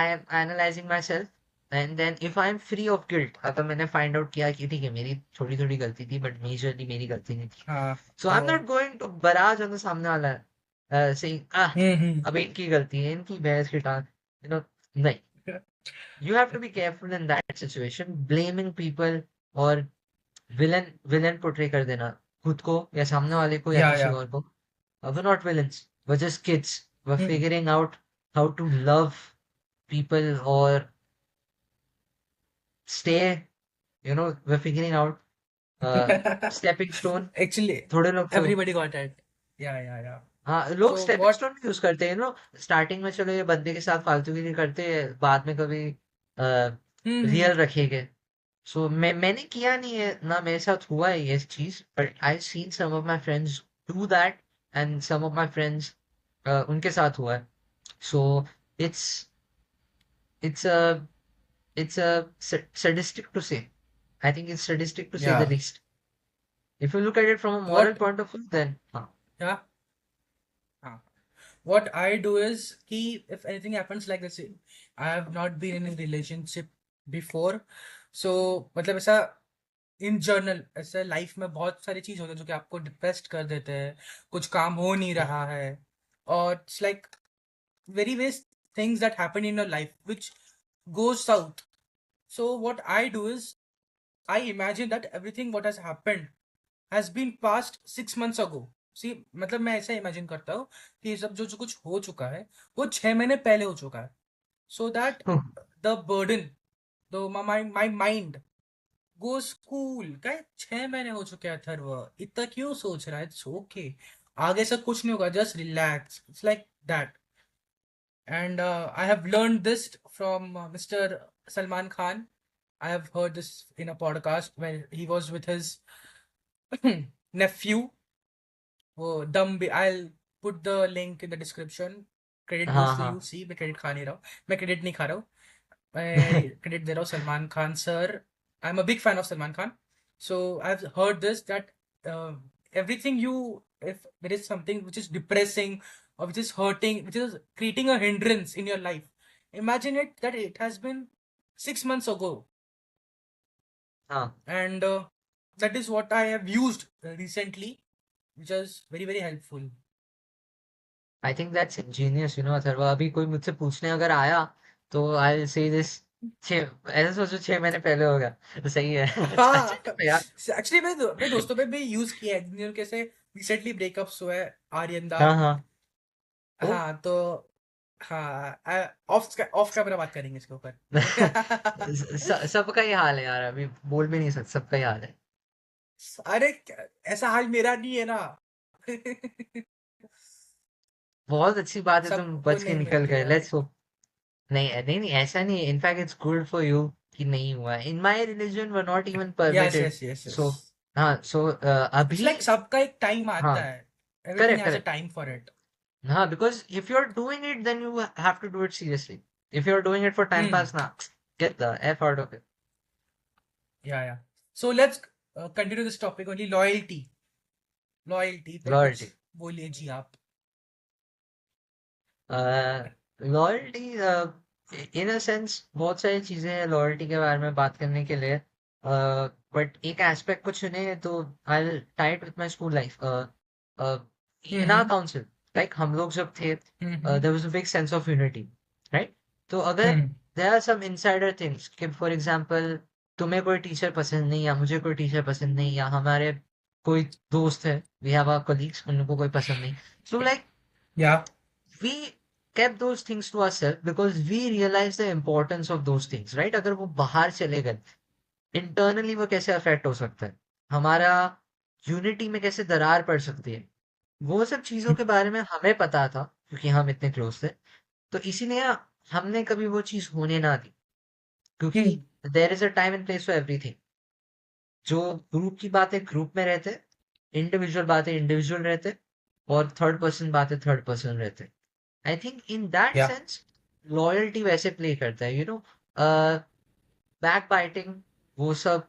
I am analyzing myself, and then if I am free of guilt, अगर मैंने find out किया कि ठीक है मेरी थोड़ी थोड़ी गलती थी but majorly मेरी गलती नहीं थी, हाँ so I'm वो. not going to barrage on the सामने वाला, saying हम्म. अब इनकी गलती है, इनकी भैंस की टांग, नहीं। You have to be careful in that situation, blaming people और विलन पोर्ट्रे कर देना खुद को या सामने वाले को या किसी या. और को। we're not villains, we're just kids, we're hmm. figuring out how to love people or stay, we're figuring out stepping stone। Actually, थोड़े लोग तो everybody got it. या. हाँ, लोग So stepping what? Stone use करते हैं, स्टार्टिंग में चलो ये बंदे के साथ फालतूगिरी करते हैं, बाद में कभी हम्म. रियल रखेंगे। सो मैंने किया नहीं है ना, मेरे साथ हुआ है ये चीज, but I seen some of my friends do that, and some of my friends उनके साथ हुआ है। So it's it's a it's a sadistic to say, I think it's sadistic to say the या. least, if you look at it from a moral What? point of view, then Yeah. हाँ. What I do is कि if anything happens like this, I have not been in a relationship before, so मतलब ऐसा in general ऐसे life में बहुत सारी चीज होती है जो कि आपको डिप्रेस्ड कर देते हैं, कुछ काम हो नहीं रहा है, और it's like very waste things that happen in your life which goes south. So what I do is I imagine that everything what has happened has been past 6 months ago. See, मतलब मैं ऐसा imagine करता हूँ कि ये सब जो जो कुछ हो चुका है वो 6 महीने पहले हो चुका है, so that the burden तो my mind goes cool. क्या 6 महीने हो चुके हैं अथर्व, इतना क्यों सोच रहा है? इट्स ओके, आगे से कुछ नहीं होगा, just relax, it's like that. And I have learned this from Mr. Salman Khan. I have heard this in a podcast where he was with his nephew. वो I'll put the link in the description. Credit हाँ goes to हाँ. you. See, मैं credit खा नहीं रहा हूँ. मैं credit नहीं खा रहा हूँ. मैं credit दे रहा हूँ Salman Khan sir. I'm a big fan of Salman Khan. So I've heard this that uh, everything if there is something which is depressing or which is hurting, which is creating a hindrance in your life, imagine it that it has been 6 months ago, हाँ. and that is what I have used recently, which is very very helpful. I think that's Angénieux Atharva. अभी कोई मुझसे पूछने अगर आया तो आई से this. छः ऐसा सोचो, 6 महीने पहले हो गया तो सही है. अच्छा हाँ, तो यार. एक्चुअली मेरे दोस्तों पे भी यूज किया है जिन कैसे रिसेंटली ब्रेकअप्स हुआ है, आर्यन दा. हाँ हाँ. ओ. हाँ तो हाँ, ऑफ ऑफ कैमरा बात करेंगे इसके ऊपर. सबका ही हाल है यार, अभी बोल भी नहीं सकते, सबका ही हाल है. अरे ऐसा हाल मेरा नहीं है ना. बहुत अच्छी बात है, तुम सबको बच के नहीं निकल मिलती गए. है. Let's hope. नहीं नहीं नहीं, ऐसा नहीं. In fact it's good for you कि नहीं हुआ. In my religion were not even yes permitted. Yes yes yes. So हाँ. सो इट्स अभी. लाइक सबका एक टाइम हाँ. आता है. Everything correct has a correct. Time for it. हाँ, because if you're doing it, then you have to do it seriously. If you're doing it for time hmm. pass, nah, get the F out of it. या so let's continue this topic only. Loyalty. Loyalty पे कुछ Loyalty. बोलिए जी आप. Loyalty, in a sense बहुत सारी चीजें हैं loyalty के बारे में बात करने के लिए. बट एक एस्पेक्ट को चुने तो I tie it with my school life. In our hmm council, like हम लोग जब थे, hmm there was a big sense of unity, right? तो अगर hmm there are some insider things कि फॉर एग्जांपल तुम्हें कोई टीचर पसंद नहीं या मुझे कोई टीचर पसंद नहीं या हमारे कोई दोस्त है, वी हैव आवर कलीग्स, उनको कोई पसंद नहीं. सो लाइक या we kept those things to ourselves because we realized the importance of those things, right? अगर वो बाहर चले गए, इंटरनली वो कैसे अफेक्ट हो सकता है, हमारा यूनिटी में कैसे दरार पड़ सकती है, वो सब चीजों के बारे में हमें पता था क्योंकि हम इतने क्लोज थे. तो इसीलिए हमने कभी वो चीज होने ना दी, क्योंकि hmm. There is a time and place for everything. जो ग्रुप की बातें ग्रुप में रहते, इंडिविजुअल बातें इंडिविजुअल रहते, और थर्ड पर्सन बातें थर्ड पर्सन रहते. आई थिंक इन दैट या सेंस लॉयल्टी वैसे प्ले करता है, बैक बाइटिंग, वो सब.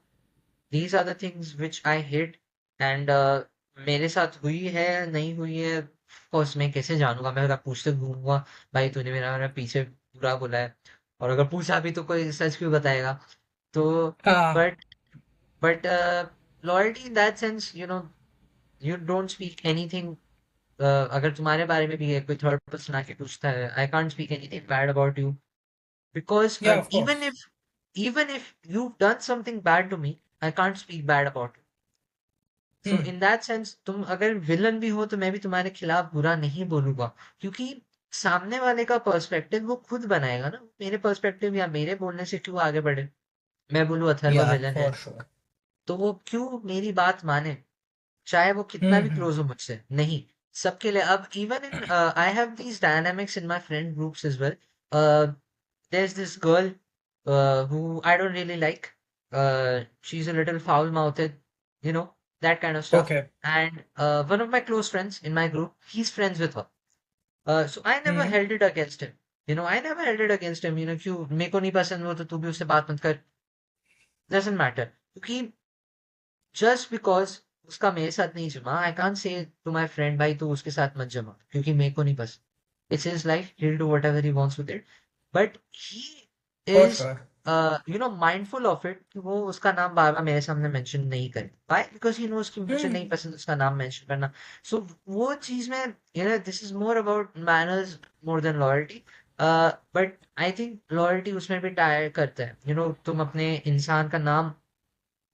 These are the things which I hate. And मेरे साथ हुई है नहीं हुई है, कोर्स मैं कैसे जानूंगा? मैं अगर पूछते घूमूंगा, भाई तूने मेरा पीछे बुरा बोला है, और अगर पूछा भी तो कोई सच क्यों बताएगा? तो हाँ. But but loyalty in that sense, you don't speak anything. अगर तुम्हारे बारे में भी है कोई थर्ड पर्सन आके पूछता है, I can't speak anything bad about you, because yeah of even course. If even if you've done something bad to me, I can't speak bad about it. So hmm in that sense, तुम अगर villain भी हो तो मैं भी तुम्हारे खिलाफ बुरा नहीं बोलूंगा, क्योंकि सामने वाले का पर्सपेक्टिव वो खुद बनाएगा ना. मेरे पर्सपेक्टिव या मेरे बोलने से क्यों आगे बढ़े? मैं बोलूं अथर्व या विलन है, फॉर श्योर. तो वो क्यों मेरी बात माने, चाहे वो कितना भी हम्म. क्लोज हो मुझसे? नहीं. सबके लिए अब even in I have these dynamics in my friend groups as well. there's this girl who I don't really like. She's a little foul-mouthed, you know, that kind of stuff. Okay. And one of my close friends in my group, he's friends with her. So I never hmm. held it against him. I never held it against him. क्यों मेरे को नहीं पसंद वो तो तू भी उससे बात मत कर. Doesn't matter. क्योंकि जस्ट बिकॉज उसका मेरे साथ नहीं जमा, I can't say to my friend भाई तू उसके साथ मत जमा, क्योंकि मेरे को नहीं पसंद. It's his life, he will do whatever he wants with it. But he for is sure. Mindful of it कि वो उसका नाम बार बार मेरे सामने मेंशन नहीं करे. व्हाई? बिकॉज ही नोज कि मुझे नहीं हम्म. पसंद उसका नाम मेंशन करना. सो वो चीज में this is more about manners more than loyalty. But I think loyalty उसमें भी टायर करता है. तुम अपने इंसान का नाम,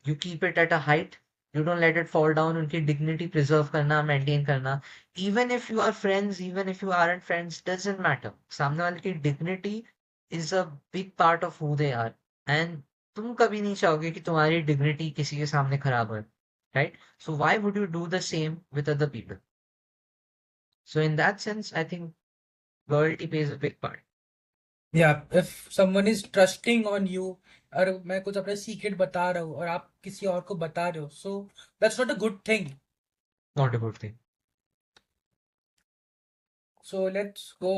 you keep it at a height, you don't let it fall down. उनकी dignity preserve करना, maintain करना. Even if you are friends, even if you aren't friends, doesn't matter. सामने वाले की dignity is a big part of who they are. And तुम कभी नहीं चाहोगे कि तुम्हारी डिग्निटी किसी के सामने खराब हो, right? So why would you do the same with other people? So in that sense I think loyalty plays a big part. Yeah if someone is trusting on you, और मैं कुछ अपने सीक्रेट बता रहा हूँ और आप किसी और को बता रहे हो, so that's not a good thing. Not a good thing. So let's go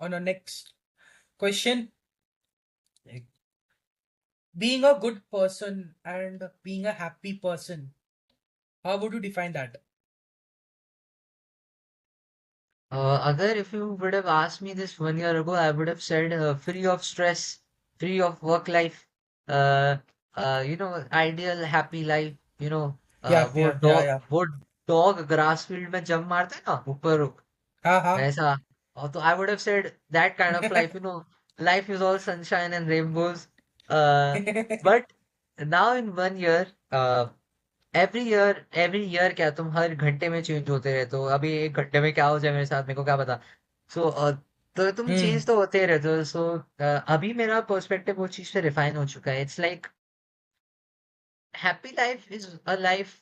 on our next question. Being a good person and being a happy person, how would you define that? Agar if you would have asked me this 1 year ago, I would have said free of stress, free of work life, uh, ideal happy life, Yeah, yeah, yeah, yeah. वो dog grass field में jump मारते हैं ना ऊपर, हाँ, हाँ. ऐसा। और तो I would have said that kind of life, life is all sunshine and rainbows. But now in 1 year, every year क्या तुम हर घंटे में चेंज होते रहते हो। अभी एक घंटे में क्या हो जाए मेरे साथ मेरे को क्या पता। सो तो तुम हम्म, चेंज तो होते रहते हो। सो अभी मेरा पर्सपेक्टिव वो चीज पे रिफाइन हो चुका है। It's like happy life is a life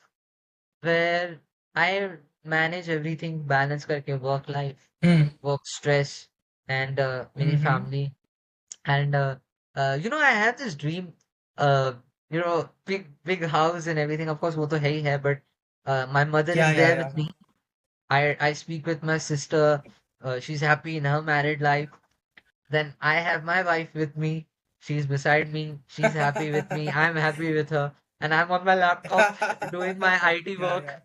where I manage everything balance करके, work life, hmm, work stress, and mini hmm. family. And I had this dream, uh, big house and everything. Of course, वो तो है ही है, but my mother Yeah, is yeah, there with yeah. me. I speak with my sister. She's happy in her married life. Then I have my wife with me. She's beside me. She's happy with me. I'm happy with her. And I'm on my laptop doing my IT Yeah, work. yeah,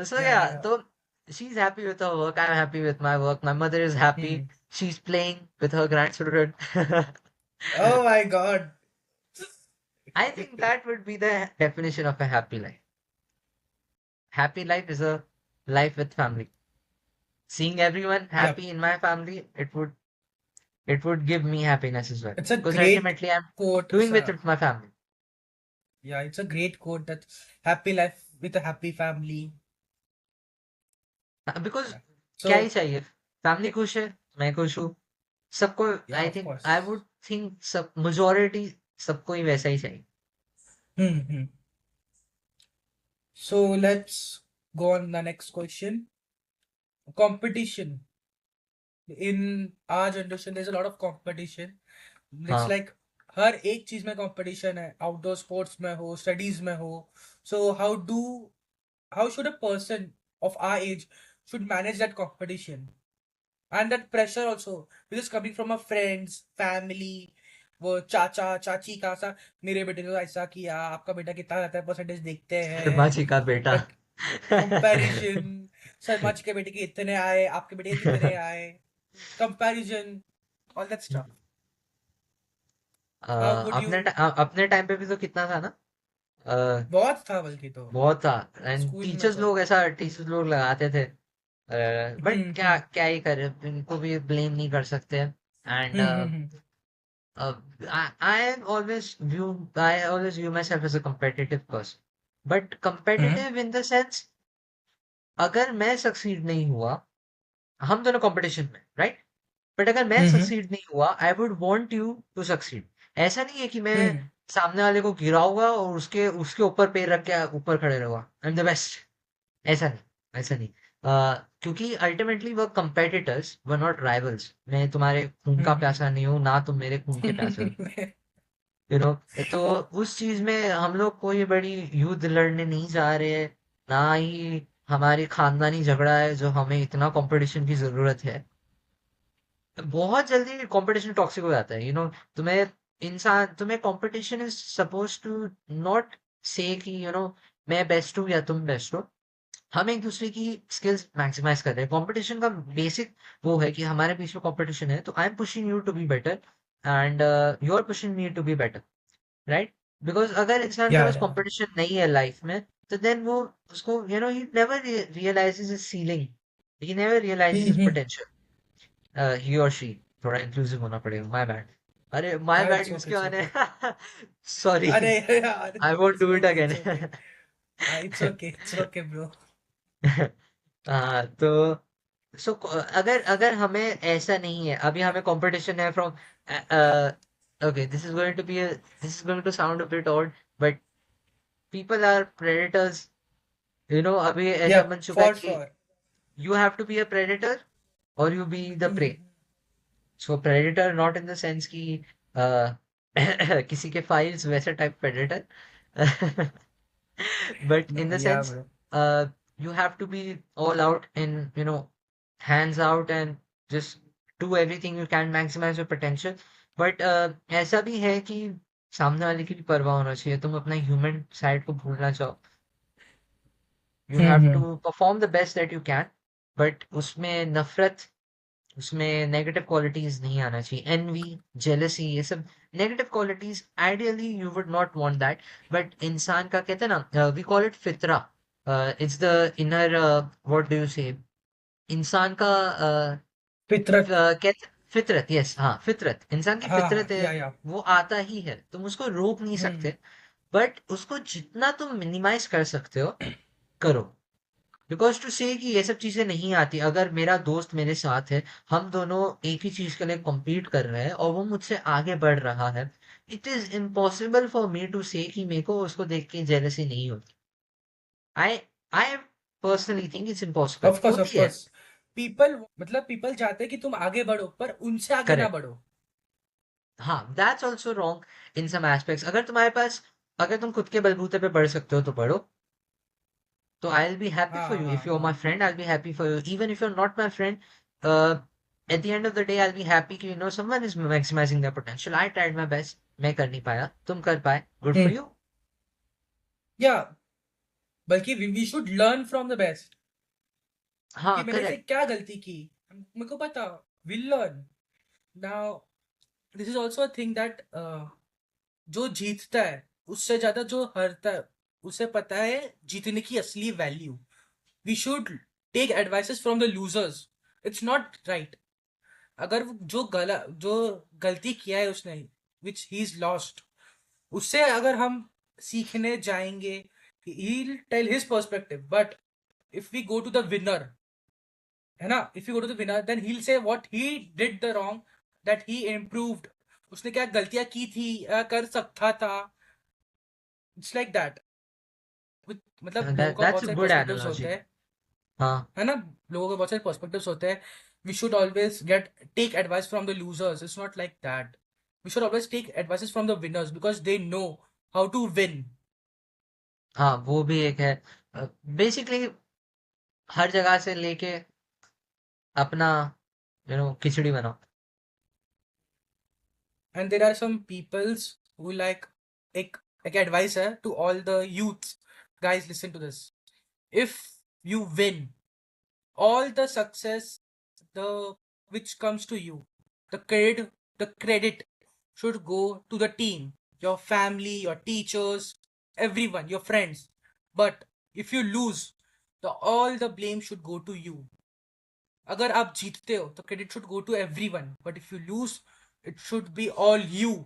So yeah, yeah, yeah. so she's happy with her work. I'm happy with my work. My mother is happy. Hmm. She's playing with her grandchildren. Oh my God. I think that would be the definition of a happy life. Happy life is a life with family. Seeing everyone Yep. happy in my family, it would give me happiness as well. It's a Because great ultimately I'm quote, doing with sir. it my family. Yeah, it's a great quote that happy life with a happy family. Because Yeah. क्या ही So, चाहिए, family खुश है, मैं खुश हूँ, सबको। yeah, I of think I course. Would think सब majority सबको ही वैसा ही चाहिए। Hmm, hmm. So let's go on the next question. Competition. In our generation, there's a lot of competition. It's हाँ। like हर एक चीज में कंपटीशन है, आउटडोर स्पोर्ट्स में हो, स्टडीज में हो. So how should a person of our age should manage that competition and that pressure also, which is coming from our friends, family, वो चाचा चाची का सा, मेरे बेटे ने तो ऐसा किया, आपका बेटा कितना आता है परसेंटेज देखते शर्मा हैं. जी का बेटा। Like comparison, शर्मा जी के बेटे के इतने आए, आपके बेटे के कितने आए, comparison, all that stuff. How would you? अपने टाइम पे भी तो कितना था ना। अ, बहुत था बल्कि तो बहुत था। एंड स्कूल में टीचर्स तो. लोग ऐसा टीचर्स लोग लगाते थे। बट क्या हम्म. क्या ही करे, इनको भी ब्लेम नहीं कर सकते। And hmm. I always view myself as a competitive person. But hmm. competitive in the sense, अगर मैं सक्सीड नहीं हुआ, हम दोनों कंपटीशन में, राइट? बट अगर मैं हम्म. सक्सीड नहीं हुआ, I would want you to succeed. ऐसा नहीं है कि मैं हम्म. सामने वाले को गिराऊंगा और उसके उसके ऊपर पैर रख के ऊपर खड़े रहूंगा, आई एम द बेस्ट। ऐसा नहीं, ऐसा नहीं। क्योंकि अल्टीमेटली वो कंपेटिटर्स वर नॉट राइवल्स। मैं तुम्हारे खून का हम्म. प्यासा नहीं हूँ, ना तुम मेरे खून के प्यासे हो। यू नो तो उस चीज में हम लोग कोई बड़ी युद्ध लड़ने नहीं जा रहे हैं। ना ही हमारी खानदानी झगड़ा है जो हमें इतना कंपटीशन की जरूरत है। बहुत जल्दी कंपटीशन टॉक्सिक हो जाता है। तुम्हें competition is suppose to not say कि मैं बेस्ट हूँ या तुम बेस्ट हो। हम एक दूसरे की स्किल्स मैक्सिमाइज कर रहे हैं। कंपटीशन का बेसिक वो है कि हमारे बीच में कंपटीशन है, तो I am pushing you to be better and you are pushing me to be better, right? Because अगर इंसान के या पास या. कंपटीशन नहीं है लाइफ में, तो देन वो उसको he never realizes his ceiling, he never realizes his hmm. Potential. He और शी, थोड़ा इंक्लूसिव होना पड़ेगा, माय बैड। अरे माय हाँ, बैड इट्स यूज ओके, क्यों इट्स आने। ओके. सॉरी, अरे यार, I won't it's do it okay, again. It's okay. हाँ, इट्स ओके ब्रो. हाँ तो सो अगर अगर हमें ऐसा नहीं है, अभी हमें कंपटीशन है from Okay, this is going to sound a bit odd, but people are predators. अभी ऐसा Yep, बन चुका है for कि sure. you have to be a predator or you be the prey. Mhm. So predator not in the sense कि uh, किसी के files वैसे type predator, but in the Yeah, sense bro. you have to be all out in hands out and just do everything you can maximize your potential. But ऐसा भी है कि सामने वाले की भी परवाह होना चाहिए, तुम अपना ह्यूमन साइड को भूलना चाहो. You have Mm-hmm. to perform the best that you can, but उसमें नफरत, उसमें नेगेटिव क्वालिटीज नहीं आना चाहिए. एनवी, जेलसी, ये सब negative qualities. Ideally you would not want that, but इंसान का कहते हैं ना, वी कॉल इट फितरा. It's the inner, what do you say, इंसान का Fitrat. कहते फितरत. यस, हाँ, फितरत, इंसान की फितरत हाँ, है. yeah, yeah. वो आता ही है, तुम उसको रोक नहीं Hmm. सकते. बट उसको जितना तुम मिनिमाइज कर सकते हो, करो. बिकॉज टू से कि ये सब चीजें नहीं आती. अगर मेरा दोस्त मेरे साथ है, हम दोनों एक ही चीज के लिए compete कर रहे हैं और वो मुझसे आगे बढ़ रहा है, it is impossible for me to say कि मेरे को उसको देख के जेलसी नहीं होती. I I personally think it's impossible. Of course, of होती है. course. मतलब पीपल चाहते हैं कि तुम आगे बढ़ो पर उनसे आगे ना करेक्ट. बढ़ो. हाँ, that's also wrong in some aspects. अगर तुम खुद के बलबूते पे बढ़ सकते हो तो बढ़ो. So I'll be happy for हाँ, you. If हाँ, you're my हाँ. friend, I'll be happy for you. Even if you're not my friend, uh, at the end of the day, I'll be happy कि someone is maximizing their potential. I tried my best. मैं कर नहीं पाया, तुम कर पाए. Good for Hmm. you. Yeah, बल्कि we should learn from the best. कि हाँ, मैंने इसे correct. क्या गलती की, मेरे को पता. We'll learn. Now, this is also a thing that जो जीतता है उससे ज्यादा जो हारता है उसे पता है जीतने की असली value. We should take advices from the losers. It's not right. अगर जो गलती किया है उसने, विच ही इज लॉस्ट, उससे अगर हम सीखने जाएंगे, he'll tell his perspective. But if we go to the winner, है ना, if you go to the winner, then he'll say what he did the wrong, that he improved. उसने क्या गलतियां की थी, कर सकता था. It's like that. मतलब लोगों का That's बहुत a सारे good पर्सपेक्टिव्स होते analogy. हैं, हाँ, है ना. लोगों के बहुत सारे पर्सपेक्टिव्स होते हैं. We should always take advice from the losers. It's not like that. We should always take advices from the winners because they know how to win. हाँ, वो भी एक है. बेसिकली हर जगह से लेके अपना खिचड़ी बनाओ. And there are some peoples who like like advice to all the youths. Guys, listen to this. If you win, all the success, the which comes to you, the credit should go to the team, your family, your teachers, everyone, your friends. But if you lose, the all the blame should go to you. अगर आप जीतते हो तो credit should go to everyone, but if you lose, it should be all you.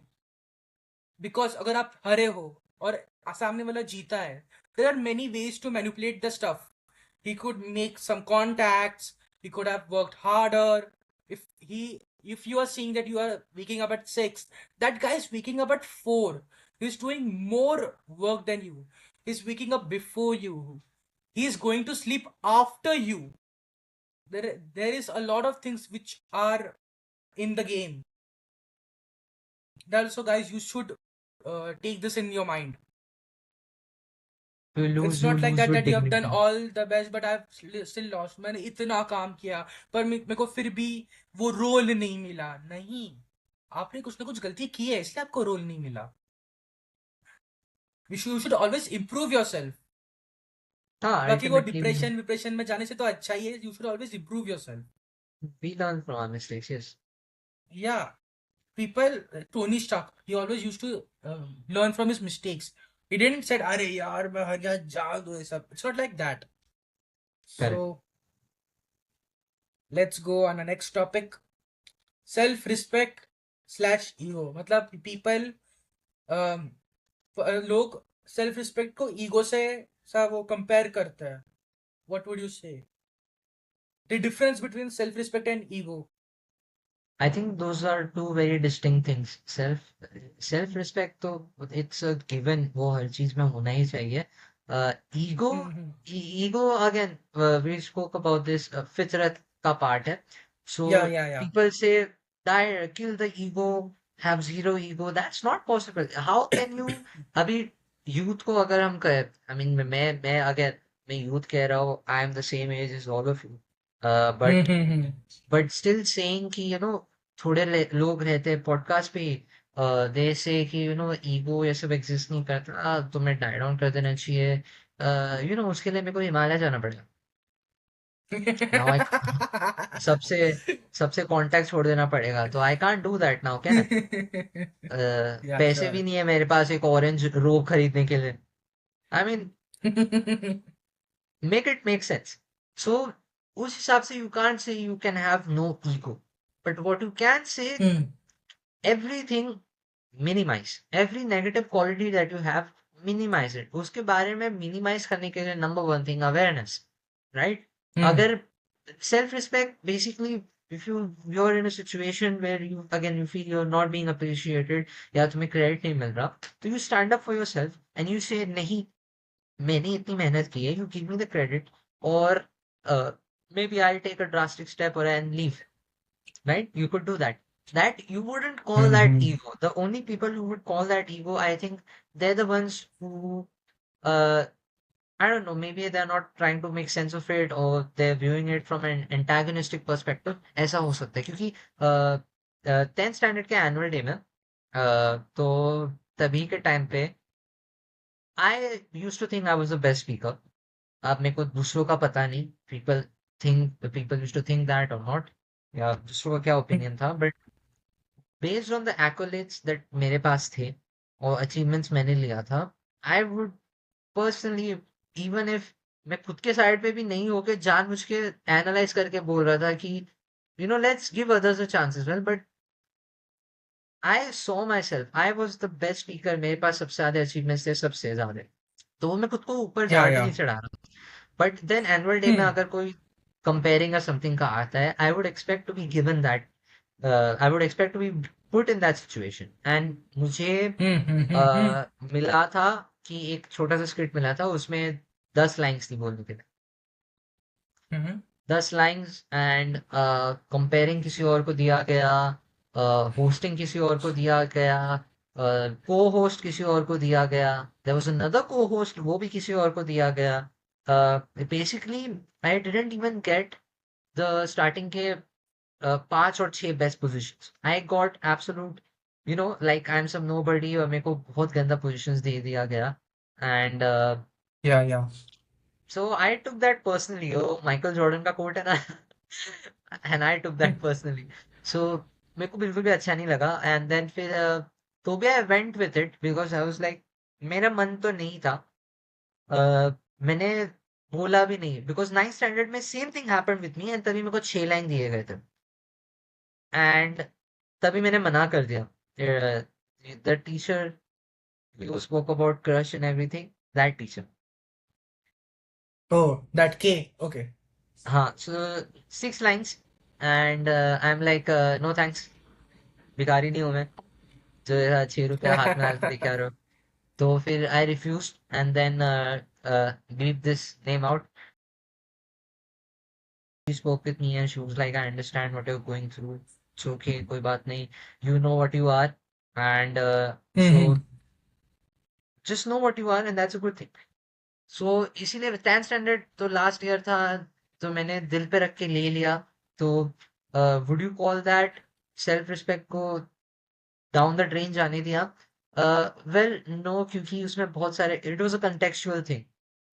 Because अगर आप हरे हो और सामने वाला जीता है, there are many ways to manipulate the stuff. He could make some contacts. He could have worked harder. If he, if you are seeing that you are waking up at 6, that guy is waking up at 4. He's doing more work than you. He's waking up before you. He's going to sleep after you. There is a lot of things which are in the game. Also, guys, you should take this in your mind. It's You not like lose that with that you have done dignity. all the best but I've still lost. मैंने इतना काम किया पर मेरे को फिर भी वो रोल नहीं मिला. नहीं, आपने कुछ ना कुछ गलती की है इसलिए आपको रोल नहीं मिला. You should always improve yourself. हाँ, बाकी वो ultimately डिप्रेशन में जाने से तो अच्छा ही है. You should always improve yourself. we learn from our mistakes. Yes. Yeah, people, Tony Stark, he always used to learn from his mistakes. He didn't said अरे यार मैं हर गया जान दो ये सब. It's not like that. Correct. So let's go on the next topic. Self respect slash ego. मतलब people, लोग सेल्फ रिस्पेक्ट को ईगो से सा वो कंपेयर करते हैं. व्हाट वुड यू से the difference between self respect and ego? I think those are two very distinct things. Self respect तो it's a given, वो हर चीज में होना ही चाहिए. Ego, Mm-hmm. ego again, we spoke about this, फितरत का part है. So Yeah, yeah, yeah. people say die, kill the ego, have zero ego. That's not possible. How can you? अभी youth को अगर हम कहें, I mean मैं अगर मैं youth कह रहा हूँ, I am the same age as all of you. But Mm-hmm. still saying कि थोड़े लोग रहते हैं पॉडकास्ट पे, दे से कि ईगो ये सब एग्जिस्ट नहीं करता, तुम्हें डाई डाउन कर देना चाहिए. उसके लिए मेरे को हिमालय जाना पड़ेगा. नाउ आई सबसे सबसे कांटेक्ट छोड़ देना पड़ेगा, तो I can't do that now, can I? Yeah, पैसे भी sure. नहीं है मेरे पास एक ऑरेंज रोब खरीदने के लिए. I mean, make it make sense. So उस हिसाब से you can't say you can have no ego, but what you can say, Hmm. everything minimize, every negative quality that you have, minimize it. उसके बारे में minimize करने के लिए number one thing awareness, right? Hmm. अगर self respect basically, if you're in a situation where you again you feel you're not being appreciated या तुम्हें credit नहीं मिल रहा, तो you stand up for yourself and you say नहीं, मैंने इतनी मेहनत की है, you give me the credit, or maybe I'll take a drastic step or and leave. Right? You could do that. That you wouldn't call that Mm-hmm. ego. The only people who would call that ego, I think, they're the ones who, uh, I don't know, maybe they're not trying to make sense of it, or they're viewing it from an antagonistic perspective. ऐसा हो सकता है क्योंकि 10th standard के annual day में, तो तभी के टाइम पे I use to think I was the best speaker. अब मेरे को दूसरों का पता नहीं, people use to think that और नॉट, या दूसरों का क्या ओपिनियन था, but based on the accolades that मेरे पास थे और अचीवमेंट्स मैंने लिया था, I would personally, even if मैं खुद के साइड पे भी नहीं होके जानबूझ के एनालाइज करके बोल रहा था कि let's give others a chance as well, but I saw myself I was the best speaker, मेरे पास सबसे ज्यादा अचीवमेंट्स थे, सबसे ज्यादा. तो वो मैं खुद को ऊपर Yeah, जाके yeah. नहीं चढ़ा रहा. बट देन एनुअल डे में Hmm. अगर कोई कंपेयरिंग या समथिंग का आता है, I would expect to be given that, I would expect to be put in that situation. And मुझे Mm-hmm. मिला था कि एक छोटा सा स्क्रिप्ट मिला था, उसमें 10 लाइन्स थी बोलने के लिए. Mm-hmm. 10 लाइन्स, एंड कंपेयरिंग किसी और को दिया गया, होस्टिंग किसी और को दिया गया, को होस्ट किसी और को दिया गया, देयर वाज अनदर को होस्ट, वो भी किसी और को दिया गया. Basically I didn't even get the starting के 5 और 6 best positions. I got absolute, like I am some nobody, और मेरे को बहुत गंदा पोजीशंस दे दिया गया. And Yeah, yeah. So I took that personally, oh Michael Jordan का कोट है ना. And I took that personally. So मेरे को बिल्कुल भी अच्छा नहीं लगा. एंड देन फिर तो भी I went with it because I was like, मेरा मन तो नहीं था. मैंने बोला भी नहीं बिकॉज 9th स्टैंडर्ड में same thing happened with me, and तभी मेरे को 6 लाइन दिए गए थे. एंड तभी मैंने मना कर दिया. The teacher who spoke about crush and everything, that teacher. Oh, that K. Okay. हाँ, so 6 lines, and I'm like, no thanks, भिखारी नहीं हूँ मैं जो 6 रुपया हाथ में लेके आ रहे हो. तो फिर I refuse, and then leave this name out. She spoke with me and she was like, I understand what you're going through. It's okay, कोई बात नहीं. You know what you are, and Mm-hmm. so just know what you are, and that's a good thing. So इसीलिए 10th standard तो last year था, तो मैंने दिल पे रख के ले लिया. तो would you call that self respect को डाउन द ड्रेन जाने दिया? वेल नो, क्योंकि उसमें बहुत सारे, it was a contextual thing.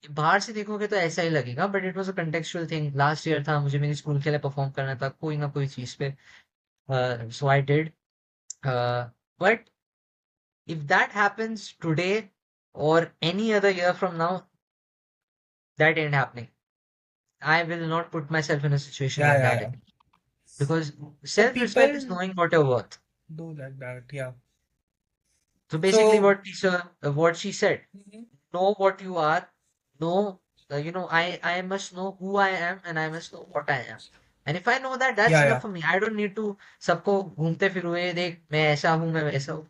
बाहर से देखोगे तो ऐसा ही लगेगा, but it was a contextual thing. Last year था, मुझे मेरी स्कूल के लिए परफॉर्म करना था कोई ना कोई चीज पे. So I did. But if that happens today और any other year from now, that ain't happening. I will not put myself in a situation Yeah, like yeah, that yeah. again. Because So self-respect is people knowing what you're worth. do like that. Yeah. So basically, So. what she said, Mhm. know what you are, know, I must know who I am, and I must know what I am. And if I know that, that's Yeah, enough yeah. for me. I don't need to सबको घूमते फिर हुए देख मैं ऐसा हूँ मैं वैसा हूँ.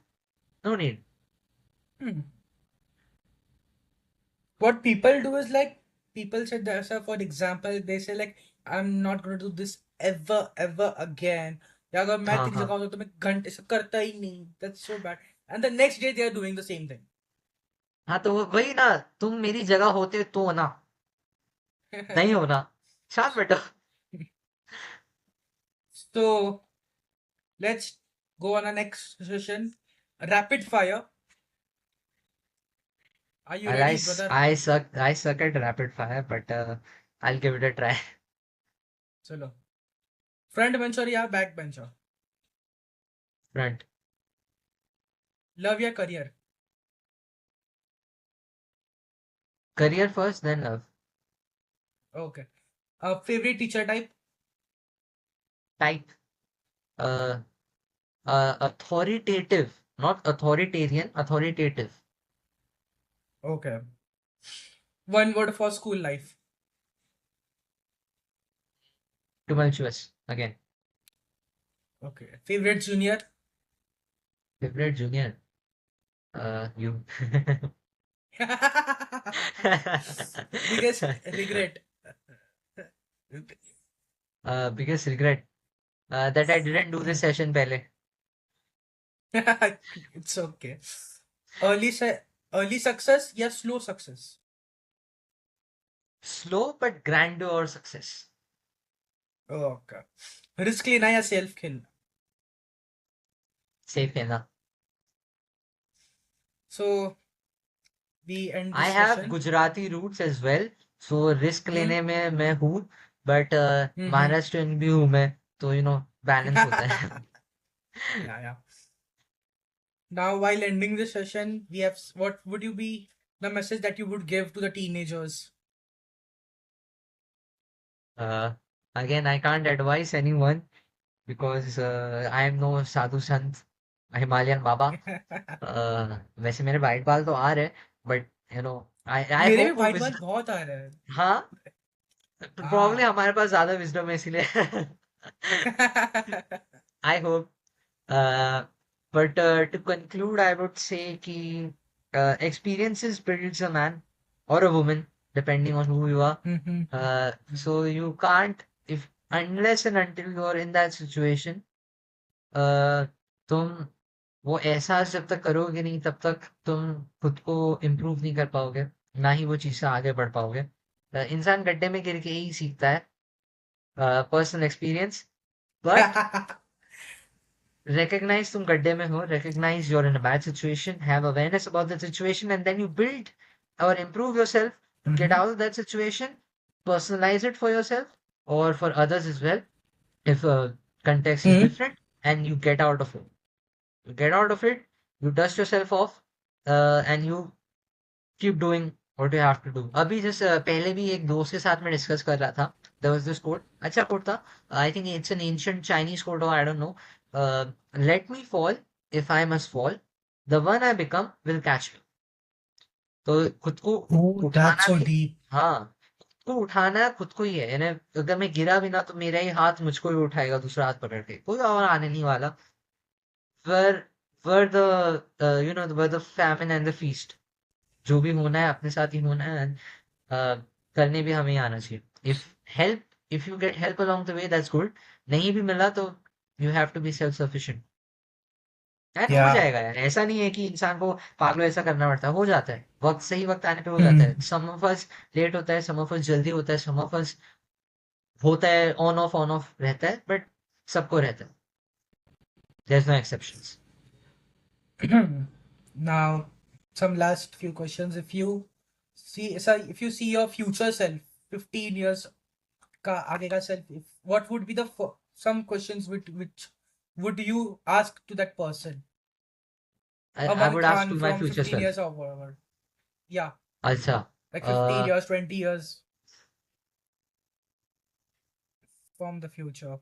No need. Hmm. What people do is like people say that, so for example, they say like I'm not gonna do this ever again. या अगर मैं हाँ तेरी हाँ जगह होता तो मैं घंटे से करता ही नहीं. That's so bad. And the next day they are doing the same thing. हाँ तो वही ना. तुम मेरी जगह होते तो ना. नहीं हो ना. शांत बैठो. So let's go on our next session. Rapid fire. Are you And I, ready, s- brother? I suck at rapid fire, but I'll give it a try. चलो. Front bencher या back bencher? Front. Love या career? Career first, then love. Okay. Favorite teacher type? Type. Uh, Authoritative, not authoritarian, authoritative. Okay. One word for school life. Tumultuous. Again. Okay. Favorite junior? Favorite junior. You. Biggest regret. Biggest regret. That I didn't do this session pehle. It's okay. Early su- early success या slow success? Slow but grandeur success. Okay. Risk लेना या self खेलना? Safe है ना. So we end I this have session. Gujarati roots as well, so risk Hmm. लेने में मैं हूँ, बट Hmm. महाराष्ट्रियन भी हूँ मैं, तो बैलेंस होता है. Yeah, yeah. Now, while ending this session, we have what would you be the message that you would give to the teenagers? uh, Again, I can't advise anyone because I am no Sadhu Sant Himalayan बाबा. वैसे मेरे white बाल तो आ रहे, but I मेरे भी hope वो white बाल बहुत आ रहे हैं. हाँ, प्रॉब्लम हाँ. हमारे पास ज्यादा विजडम है इसीलिए. I hope. But to conclude, I would say कि experiences builds a man or a woman, depending on who you are. Mhm. So you can't, if unless and until you are in that situation, तुम वो एहसास जब तक करोगे नहीं तब तक तुम खुद को इम्प्रूव नहीं कर पाओगे, ना ही वो चीज़ से आगे बढ़ पाओगे. इंसान गड्ढे में गिर के ही सीखता है. Personal experience. बट recognize तुम गड्ढे में हो, recognize you're in a bad situation, have awareness about the situation, and then you build or improve yourself to get Mhm. out of that situation, personalize it for yourself or for others as well, if context is Mhm. different, and you get out of it. You get out of it, you dust yourself off, and you keep doing what you have to do. अभी जैसे पहले भी एक दोस्त के साथ में discuss कर रहा था. There was this quote, अच्छा quote था. I think it's an ancient Chinese quote or I don't know. Let me fall if I must fall. The one I become will catch me. तो खुद को Oh, that's उठाना so भी. deep. हाँ, खुद को उठाना खुद को ही है, यानी अगर मैं गिरा भी ना तो मेरा ही हाथ मुझको ही उठाएगा, दूसरा हाथ पकड़ के, कोई और आने नहीं वाला. where where the where the famine and the feast, जो भी होना है अपने साथ ही होना है. एंड करने भी हमें ही आना चाहिए. If you get help along the way, that's good. नहीं भी मिला तो you have to be self sufficient. And हो Yeah. जाएगा यार. ऐसा नहीं है कि इंसान को पागलों ऐसा करना पड़ता है. हो जाता है, वक्त सही वक्त आने पे हो जाता है. Mhm. Some of us late होता है, सम ऑफ अस जल्दी होता है, सम ऑफ अस होता है ऑन ऑफ रहता है, बट सबको रहता है. There is no exceptions. Now, some last few questions. If you see your future self, 15 years का आगे का self, what would be the some questions which would you ask to that person? I Aman would ask Khan to my from future 15 self. years or whatever. Yeah, अच्छा. like 15 years, 20 years from the future.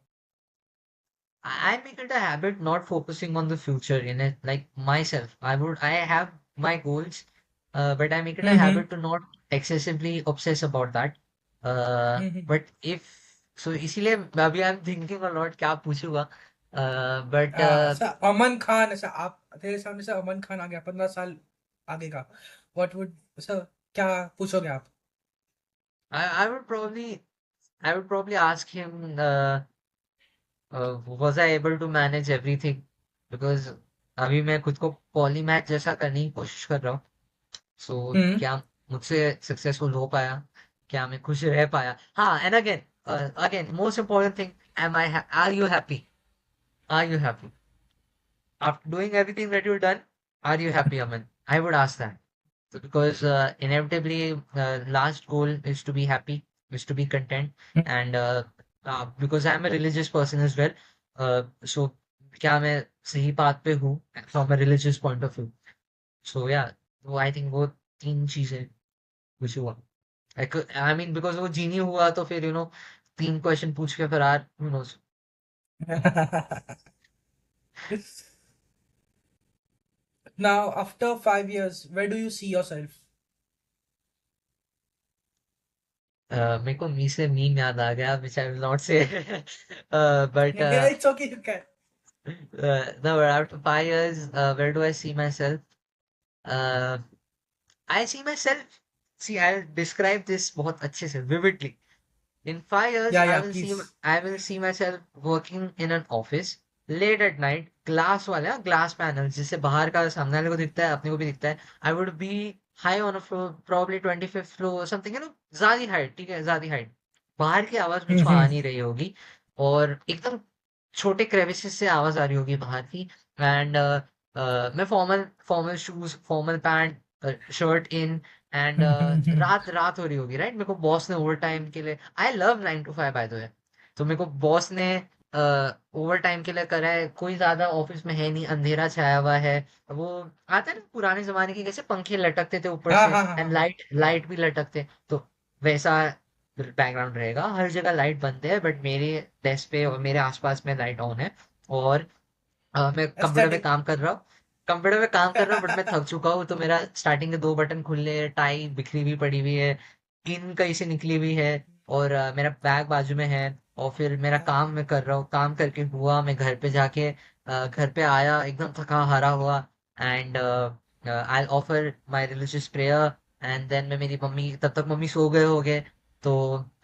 I make it a habit not focusing on the future in it, like myself. I have my goals, but I make it a Mm-hmm. habit to not excessively obsess about that. Mm-hmm. But if सो इसीलिए अभी I am thinking a lot क्या पूछूंगा, but ऐसा अमन खान, ऐसा आप तेरे सामने से अमन खान आ गया 15 साल आगे का, व्हाट वुड, ऐसा क्या पूछोगे आप? I would probably I would probably ask him, was I able to manage everything? Because अभी मैं खुद को पॉलीमैथ जैसा करने की कोशिश कर रहा हूँ. सो हम्म। क्या मुझसे सक्सेसफुल हो पाया? क्या मैं खुश रह पाया? हाँ, and again most important thing, are you happy? Are you happy? After doing everything that you've done, are you happy, Aman? I would ask that. So because inevitably, last goal is to be happy, is to be content, and because I'm a religious person as well, so क्या मैं सही बात पे हूँ from a religious point of view? So yeah, वो I think वो तीन चीजें कुछ हुआ. I mean because वो जीनी हुआ तो फिर तीन क्वेश्चन पूछ के फिर who knows. Now, after 5 years, where do you see yourself? मेरे को मी से मीम याद आ गया which I will not say. But It's okay, you can. no, after 5 years, where do I see myself? Uh, I see myself. See, I'll describe this बहुत अच्छे से, vividly. In 5 years, Yeah, I yeah, will see please. I will see myself working in an office late at night, glass वाले, glass panels जिससे बाहर का सामने वाले को दिखता है, अपने को भी दिखता है. I would be high on a floor, probably 25th floor or something, ज़्यादा हाइट, ठीक है, ज़्यादा हाइट. बाहर की आवाज मुझको आ Mm-hmm. नहीं रही होगी, और एकदम छोटे क्रेविसेस से आवाज आ रही होगी बाहर की. एंड मैं formal formal shoes, formal pant, shirt in, and रात रात हो रही होगी, राइट. मेरे को बॉस ने ओवर टाइम के लिए, I love 9 to 5 by the way, तो मेरे को बॉस ने ओवर टाइम के लिए करा है. कोई ज्यादा ऑफिस में है नहीं, अंधेरा छाया हुआ है. वो आता है ना पुराने जमाने के, कैसे पंखे लटकते थे ऊपर हाँ से, हाँ हाँ एंड हाँ हाँ. लाइट लाइट भी लटकते, तो वैसा बैकग्राउंड रहेगा. हर जगह लाइट बंद है, बट मेरे डेस्क पे और मेरे आसपास में लाइट ऑन है. और मैं कंप्यूटर पे एस्थेटिक. काम कर रहा हूँ. कंप्यूटर पे काम कर रहा हूँ, बट मैं थक चुका हूँ, तो मेरा स्टार्टिंग के दो बटन खुले हैं, टाई बिखरी हुई पड़ी हुई है, पिन कहीं से निकली हुई है, और मेरा बैग बाजू में है. और फिर मेरा काम मैं कर रहा हूँ, काम करके हुआ मैं घर पे जाके, घर पे आया एकदम थका हारा हुआ. And I offer my religious prayer, and then मैं, मेरी मम्मी, तब तक मम्मी सो गए होंगे, तो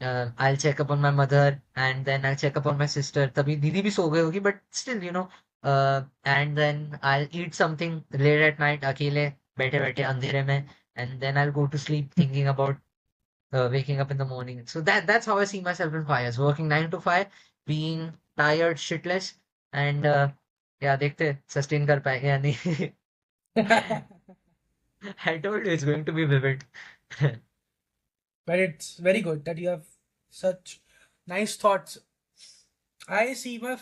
I check up on my mother, and then I check up on my sister. तभी दीदी भी सो गई होगी, but still and then I'll eat something late at night अकेले बैठे बैठे अंधेरे में, and then I'll go to sleep thinking about waking up in the morning. So that's how I see myself in 5 years, working 9 to 5, being tired shitless, and yeah, देखते sustain कर पाएंगे या नहीं. I told you it's going to be vivid. But it's very good that you have such nice thoughts. I see my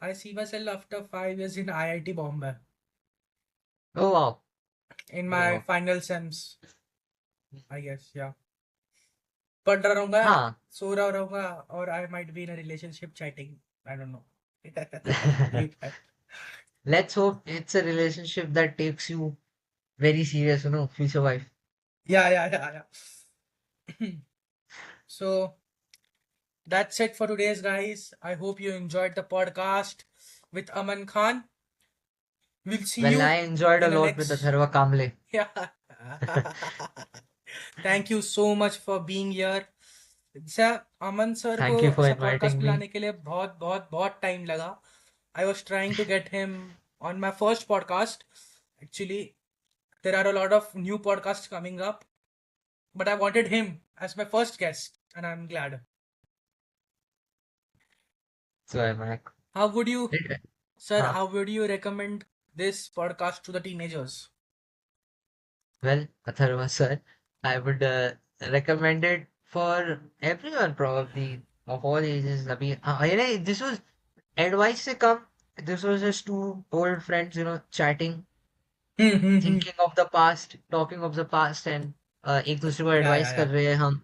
I see myself after 5 years in IIT Bombay Oh wow. in Oh my wow. final sems, I guess. Yeah. पढ़ रहा रहूंगा, हाँ. सो रहा रहूंगा, और I might be in a relationship chatting. I don't know. Let's hope it's a relationship that takes you very serious, future wife. Yeah, yeah, yeah, yeah. So that's it for today's, guys. I hope you enjoyed the podcast with Aman Khan. We'll see Well, I you enjoyed a in the lot with next. Atharva Kamble. Yeah. Thank you so much for being here. Sir, Aman sir को Thank you for ऐसा podcast inviting पे me. लाने के लिए बहुत बहुत बहुत time लगा. I was trying to get him on my first podcast. Actually there are a lot of new podcasts coming up, but I wanted him as my first guest, and I'm glad. So I'm like, How would you, sir, huh. how would you recommend this podcast to the teenagers? Well, Atharva sir, I would recommend it for everyone probably of all ages. अभी this was advice से कम. This was just two old friends, chatting, thinking of the past, talking of the past, and एक दूसरे को Yeah, advice yeah, कर yeah. रहे हैं हम.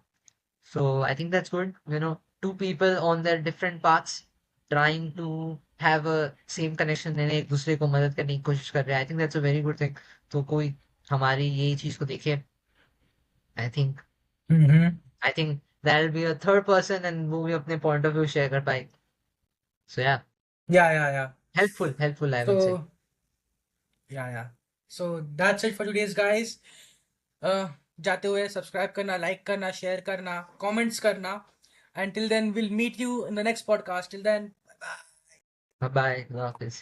So I think that's good. Two people on their different paths trying to have a same connection and एक दूसरे को मदद करने की कोशिश कर रहे हैं. I think that's a very good thing. तो कोई हमारी यही चीज को देखे. I think Mm-hmm. I think there'll be a third person and वो भी अपने point of view share कर पाएगी. So yeah, Yeah, yeah, yeah. helpful I will say. So yeah, yeah. So that's it for today's guys. uh, जाते हुए subscribe करना, like करना, share करना, कमेंट्स करना. Until then, we'll meet you in the next podcast. Till then, bye bye. Bye bye, love is.